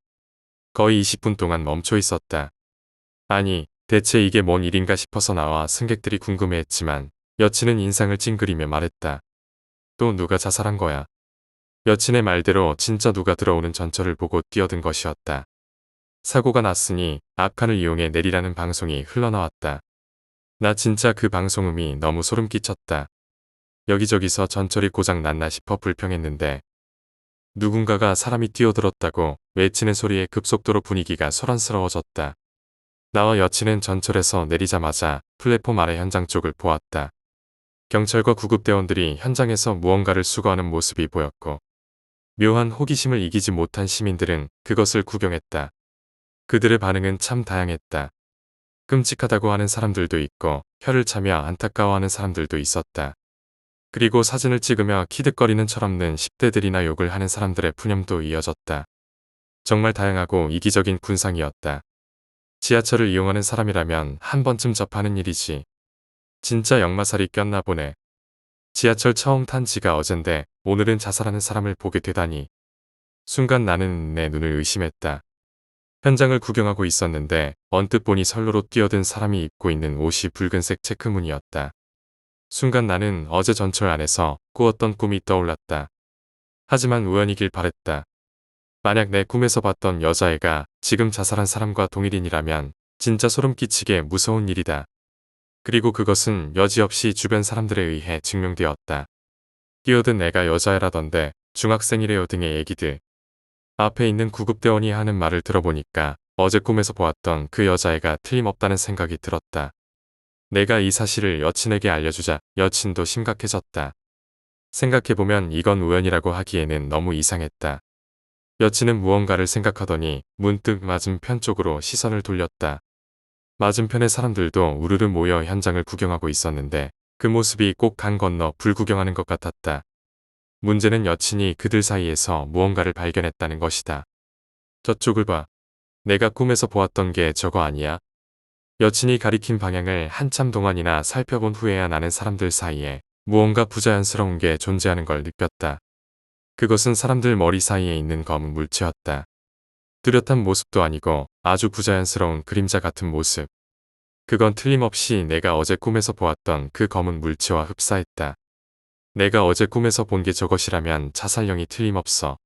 거의 20분 동안 멈춰 있었다. 아니, 대체 이게 뭔 일인가 싶어서 나와 승객들이 궁금해했지만 여친은 인상을 찡그리며 말했다. 또 누가 자살한 거야? 여친의 말대로 진짜 누가 들어오는 전철을 보고 뛰어든 것이었다. 사고가 났으니 앞칸을 이용해 내리라는 방송이 흘러나왔다. 나 진짜 그 방송음이 너무 소름 끼쳤다. 여기저기서 전철이 고장 났나 싶어 불평했는데 누군가가 사람이 뛰어들었다고 외치는 소리에 급속도로 분위기가 소란스러워졌다. 나와 여친은 전철에서 내리자마자 플랫폼 아래 현장 쪽을 보았다. 경찰과 구급대원들이 현장에서 무언가를 수거하는 모습이 보였고 묘한 호기심을 이기지 못한 시민들은 그것을 구경했다. 그들의 반응은 참 다양했다. 끔찍하다고 하는 사람들도 있고 혀를 차며 안타까워하는 사람들도 있었다. 그리고 사진을 찍으며 키득거리는 철없는 10대들이나 욕을 하는 사람들의 푸념도 이어졌다. 정말 다양하고 이기적인 군상이었다. 지하철을 이용하는 사람이라면 한 번쯤 접하는 일이지. 진짜 역마살이 꼈나 보네. 지하철 처음 탄 지가 어젠데 오늘은 자살하는 사람을 보게 되다니. 순간 나는 내 눈을 의심했다. 현장을 구경하고 있었는데 언뜻 보니 선로로 뛰어든 사람이 입고 있는 옷이 붉은색 체크무늬였다. 순간 나는 어제 전철 안에서 꾸었던 꿈이 떠올랐다. 하지만 우연이길 바랬다. 만약 내 꿈에서 봤던 여자애가 지금 자살한 사람과 동일인이라면 진짜 소름 끼치게 무서운 일이다. 그리고 그것은 여지없이 주변 사람들에 의해 증명되었다. 뛰어든 애가 여자애라던데 중학생이래요 등의 얘기들. 앞에 있는 구급대원이 하는 말을 들어보니까 어제 꿈에서 보았던 그 여자애가 틀림없다는 생각이 들었다. 내가 이 사실을 여친에게 알려주자 여친도 심각해졌다. 생각해보면 이건 우연이라고 하기에는 너무 이상했다. 여친은 무언가를 생각하더니 문득 맞은편 쪽으로 시선을 돌렸다. 맞은편의 사람들도 우르르 모여 현장을 구경하고 있었는데 그 모습이 꼭 강 건너 불 구경하는 것 같았다. 문제는 여친이 그들 사이에서 무언가를 발견했다는 것이다. 저쪽을 봐. 내가 꿈에서 보았던 게 저거 아니야? 여친이 가리킨 방향을 한참 동안이나 살펴본 후에야 나는 사람들 사이에 무언가 부자연스러운 게 존재하는 걸 느꼈다. 그것은 사람들 머리 사이에 있는 검은 물체였다. 뚜렷한 모습도 아니고 아주 부자연스러운 그림자 같은 모습. 그건 틀림없이 내가 어제 꿈에서 보았던 그 검은 물체와 흡사했다. 내가 어제 꿈에서 본 게 저것이라면 자살령이 틀림없어.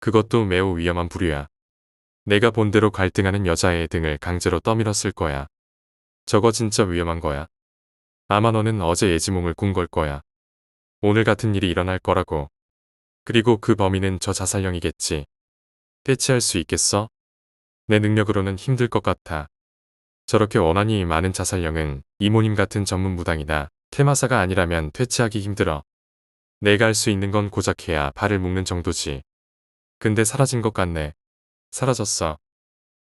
그것도 매우 위험한 부류야. 내가 본대로 갈등하는 여자의 등을 강제로 떠밀었을 거야. 저거 진짜 위험한 거야. 아마 너는 어제 예지몽을 꾼 걸 거야. 오늘 같은 일이 일어날 거라고. 그리고 그 범인은 저 자살령이겠지. 퇴치할 수 있겠어? 내 능력으로는 힘들 것 같아. 저렇게 원한이 많은 자살령은 이모님 같은 전문 무당이나 테마사가 아니라면 퇴치하기 힘들어. 내가 할 수 있는 건 고작 해야 발을 묶는 정도지. 근데 사라진 것 같네. 사라졌어.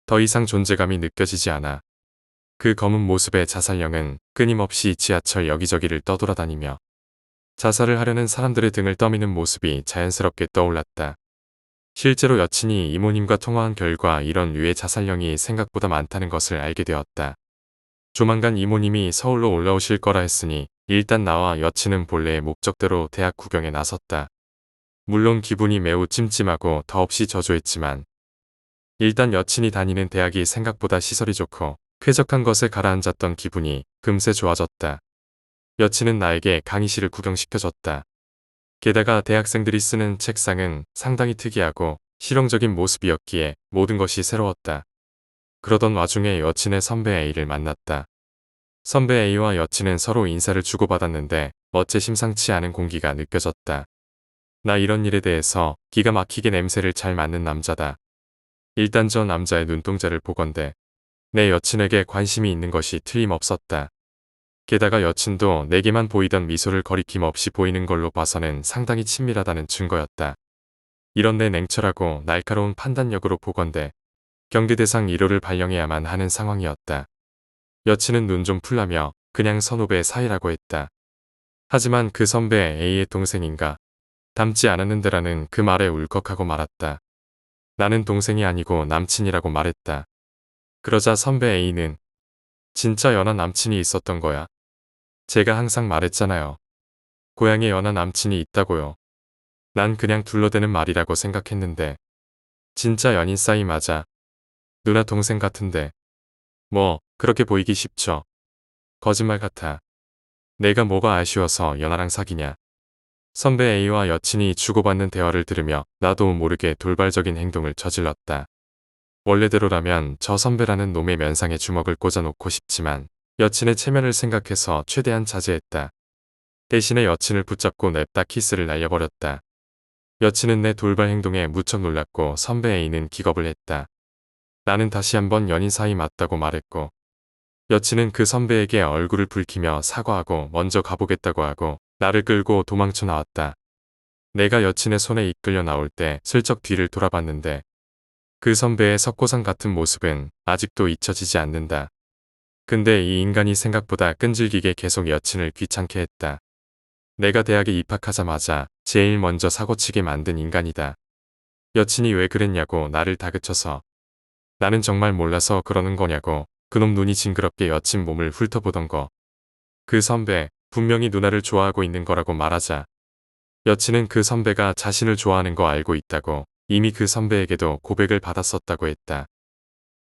더 이상 존재감이 느껴지지 않아. 그 검은 모습의 자살령은 끊임없이 지하철 여기저기를 떠돌아다니며 자살을 하려는 사람들의 등을 떠미는 모습이 자연스럽게 떠올랐다. 실제로 여친이 이모님과 통화한 결과 이런 류의 자살령이 생각보다 많다는 것을 알게 되었다. 조만간 이모님이 서울로 올라오실 거라 했으니 일단 나와 여친은 본래의 목적대로 대학 구경에 나섰다. 물론 기분이 매우 찜찜하고 더없이 저조했지만 일단 여친이 다니는 대학이 생각보다 시설이 좋고 쾌적한 것에 가라앉았던 기분이 금세 좋아졌다. 여친은 나에게 강의실을 구경시켜줬다. 게다가 대학생들이 쓰는 책상은 상당히 특이하고 실용적인 모습이었기에 모든 것이 새로웠다. 그러던 와중에 여친의 선배 A를 만났다. 선배 A와 여친은 서로 인사를 주고받았는데 어째 심상치 않은 공기가 느껴졌다. 나 이런 일에 대해서 기가 막히게 냄새를 잘 맡는 남자다. 일단 저 남자의 눈동자를 보건대 내 여친에게 관심이 있는 것이 틀림없었다. 게다가 여친도 내게만 보이던 미소를 거리낌 없이 보이는 걸로 봐서는 상당히 친밀하다는 증거였다. 이런 내 냉철하고 날카로운 판단력으로 보건대 경계 대상 1호를 발령해야만 하는 상황이었다. 여친은 눈 좀 풀라며 그냥 선후배 사이라고 했다. 하지만 그 선배 A의 동생인가 닮지 않았는데라는 그 말에 울컥하고 말았다. 나는 동생이 아니고 남친이라고 말했다. 그러자 선배 A는 진짜 연하 남친이 있었던 거야. 제가 항상 말했잖아요. 고향에 연하 남친이 있다고요. 난 그냥 둘러대는 말이라고 생각했는데 진짜 연인 사이 맞아. 누나 동생 같은데. 뭐 그렇게 보이기 쉽죠. 거짓말 같아. 내가 뭐가 아쉬워서 연하랑 사귀냐. 선배 A와 여친이 주고받는 대화를 들으며 나도 모르게 돌발적인 행동을 저질렀다. 원래대로라면 저 선배라는 놈의 면상에 주먹을 꽂아놓고 싶지만 여친의 체면을 생각해서 최대한 자제했다. 대신에 여친을 붙잡고 냅다 키스를 날려버렸다. 여친은 내 돌발 행동에 무척 놀랐고 선배 A는 기겁을 했다. 나는 다시 한번 연인 사이 맞다고 말했고 여친은 그 선배에게 얼굴을 붉히며 사과하고 먼저 가보겠다고 하고 나를 끌고 도망쳐 나왔다. 내가 여친의 손에 이끌려 나올 때 슬쩍 뒤를 돌아봤는데 그 선배의 석고상 같은 모습은 아직도 잊혀지지 않는다. 근데 이 인간이 생각보다 끈질기게 계속 여친을 귀찮게 했다. 내가 대학에 입학하자마자 제일 먼저 사고치게 만든 인간이다. 여친이 왜 그랬냐고 나를 다그쳐서 나는 정말 몰라서 그러는 거냐고 그놈 눈이 징그럽게 여친 몸을 훑어보던 거. 그 선배 분명히 누나를 좋아하고 있는 거라고 말하자 여친은 그 선배가 자신을 좋아하는 거 알고 있다고 이미 그 선배에게도 고백을 받았었다고 했다.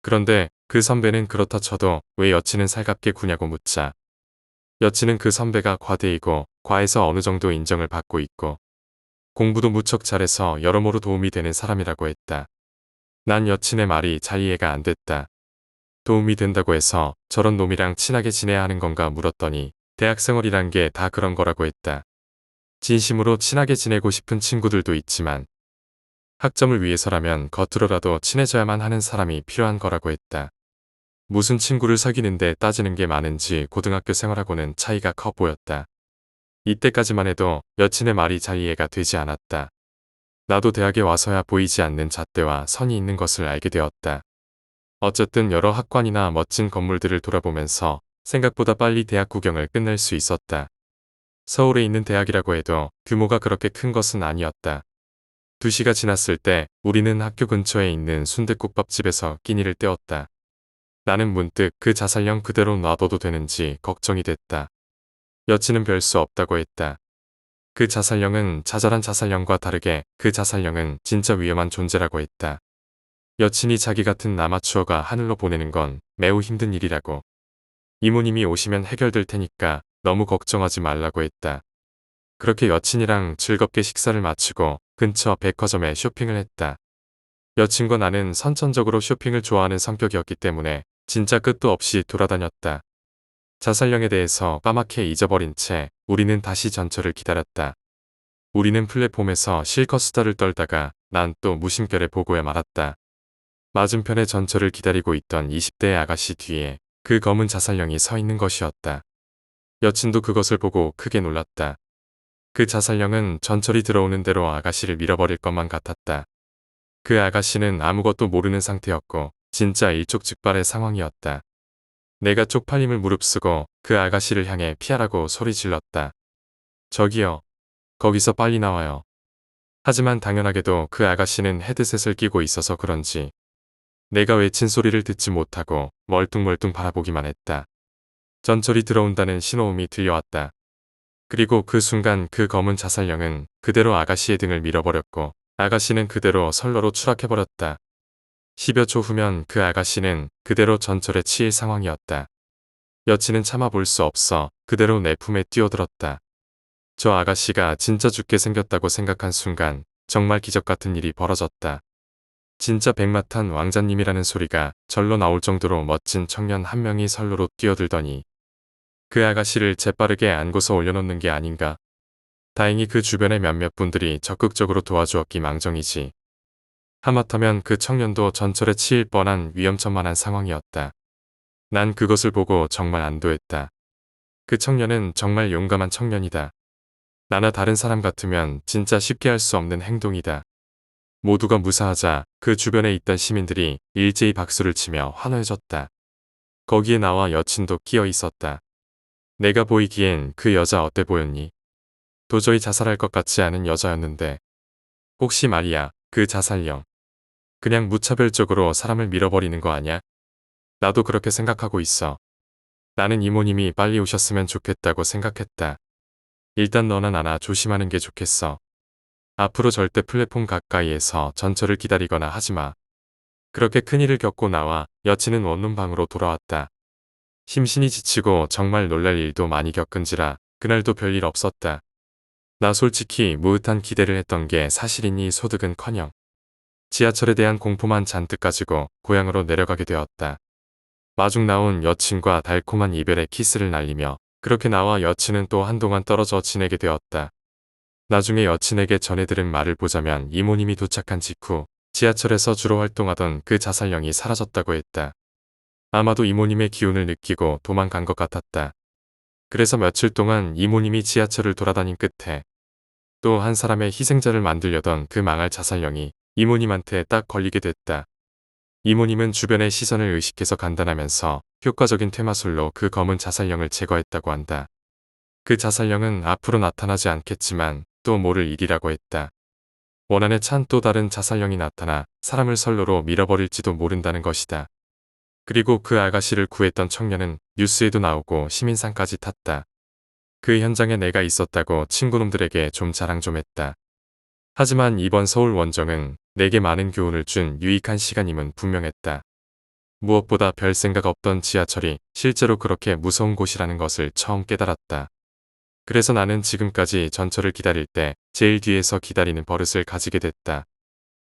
그런데 그 선배는 그렇다 쳐도 왜 여친은 살갑게 구냐고 묻자 여친은 그 선배가 과대이고 과에서 어느 정도 인정을 받고 있고 공부도 무척 잘해서 여러모로 도움이 되는 사람이라고 했다. 난 여친의 말이 잘 이해가 안 됐다. 도움이 된다고 해서 저런 놈이랑 친하게 지내야 하는 건가 물었더니 대학생활이란 게 다 그런 거라고 했다. 진심으로 친하게 지내고 싶은 친구들도 있지만 학점을 위해서라면 겉으로라도 친해져야만 하는 사람이 필요한 거라고 했다. 무슨 친구를 사귀는데 따지는 게 많은지 고등학교 생활하고는 차이가 커 보였다. 이때까지만 해도 여친의 말이 잘 이해가 되지 않았다. 나도 대학에 와서야 보이지 않는 잣대와 선이 있는 것을 알게 되었다. 어쨌든 여러 학관이나 멋진 건물들을 돌아보면서 생각보다 빨리 대학 구경을 끝낼 수 있었다. 서울에 있는 대학이라고 해도 규모가 그렇게 큰 것은 아니었다. 2시가 지났을 때 우리는 학교 근처에 있는 순댓국밥집에서 끼니를 때웠다. 나는 문득 그 자살령 그대로 놔둬도 되는지 걱정이 됐다. 여친은 별 수 없다고 했다. 그 자살령은 자잘한 자살령과 다르게 그 자살령은 진짜 위험한 존재라고 했다. 여친이 자기 같은 아마추어가 하늘로 보내는 건 매우 힘든 일이라고. 이모님이 오시면 해결될 테니까 너무 걱정하지 말라고 했다. 그렇게 여친이랑 즐겁게 식사를 마치고 근처 백화점에 쇼핑을 했다. 여친과 나는 선천적으로 쇼핑을 좋아하는 성격이었기 때문에 진짜 끝도 없이 돌아다녔다. 자살령에 대해서 까맣게 잊어버린 채 우리는 다시 전철을 기다렸다. 우리는 플랫폼에서 실컷 수다를 떨다가 난 또 무심결에 보고야 말았다. 맞은편에 전철을 기다리고 있던 20대의 아가씨 뒤에 그 검은 자살령이 서 있는 것이었다. 여친도 그것을 보고 크게 놀랐다. 그 자살령은 전철이 들어오는 대로 아가씨를 밀어버릴 것만 같았다. 그 아가씨는 아무것도 모르는 상태였고 진짜 일촉즉발의 상황이었다. 내가 쪽팔림을 무릅쓰고 그 아가씨를 향해 피하라고 소리 질렀다. 저기요. 거기서 빨리 나와요. 하지만 당연하게도 그 아가씨는 헤드셋을 끼고 있어서 그런지 내가 외친 소리를 듣지 못하고 멀뚱멀뚱 바라보기만 했다. 전철이 들어온다는 신호음이 들려왔다. 그리고 그 순간 그 검은 자살령은 그대로 아가씨의 등을 밀어버렸고 아가씨는 그대로 선로로 추락해버렸다. 10여 초 후면 그 아가씨는 그대로 전철에 치일 상황이었다. 여친은 참아볼 수 없어 그대로 내 품에 뛰어들었다. 저 아가씨가 진짜 죽게 생겼다고 생각한 순간 정말 기적 같은 일이 벌어졌다. 진짜 백마탄 왕자님이라는 소리가 절로 나올 정도로 멋진 청년 한 명이 선로로 뛰어들더니 그 아가씨를 재빠르게 안고서 올려놓는 게 아닌가. 다행히 그 주변의 몇몇 분들이 적극적으로 도와주었기 망정이지. 하마터면 그 청년도 전철에 치일 뻔한 위험천만한 상황이었다. 난 그것을 보고 정말 안도했다. 그 청년은 정말 용감한 청년이다. 나나 다른 사람 같으면 진짜 쉽게 할 수 없는 행동이다. 모두가 무사하자 그 주변에 있던 시민들이 일제히 박수를 치며 환호해줬다. 거기에 나와 여친도 끼어 있었다. 내가 보이기엔 그 여자 어때 보였니? 도저히 자살할 것 같지 않은 여자였는데. 혹시 말이야, 그 자살령. 그냥 무차별적으로 사람을 밀어버리는 거 아냐? 나도 그렇게 생각하고 있어. 나는 이모님이 빨리 오셨으면 좋겠다고 생각했다. 일단 너나 나나 조심하는 게 좋겠어. 앞으로 절대 플랫폼 가까이에서 전철을 기다리거나 하지 마. 그렇게 큰일을 겪고 나와 여친은 원룸 방으로 돌아왔다. 심신이 지치고 정말 놀랄 일도 많이 겪은지라 그날도 별일 없었다. 나 솔직히 무릇한 기대를 했던 게 사실이니 소득은커녕 지하철에 대한 공포만 잔뜩 가지고 고향으로 내려가게 되었다. 마중 나온 여친과 달콤한 이별의 키스를 날리며 그렇게 나와 여친은 또 한동안 떨어져 지내게 되었다. 나중에 여친에게 전해 들은 말을 보자면 이모님이 도착한 직후 지하철에서 주로 활동하던 그 자살령이 사라졌다고 했다. 아마도 이모님의 기운을 느끼고 도망간 것 같았다. 그래서 며칠 동안 이모님이 지하철을 돌아다닌 끝에 또 한 사람의 희생자를 만들려던 그 망할 자살령이 이모님한테 딱 걸리게 됐다. 이모님은 주변의 시선을 의식해서 간단하면서 효과적인 퇴마술로 그 검은 자살령을 제거했다고 한다. 그 자살령은 앞으로 나타나지 않겠지만 또 모를 일이라고 했다. 원한에 찬 또 다른 자살령이 나타나 사람을 선로로 밀어버릴지도 모른다는 것이다. 그리고 그 아가씨를 구했던 청년은 뉴스에도 나오고 시민상까지 탔다. 그 현장에 내가 있었다고 친구놈들에게 좀 자랑 좀 했다. 하지만 이번 서울 원정은 내게 많은 교훈을 준 유익한 시간임은 분명했다. 무엇보다 별 생각 없던 지하철이 실제로 그렇게 무서운 곳이라는 것을 처음 깨달았다. 그래서 나는 지금까지 전철을 기다릴 때 제일 뒤에서 기다리는 버릇을 가지게 됐다.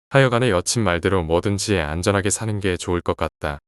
하여간에 여친 말대로 뭐든지 안전하게 사는 게 좋을 것 같다.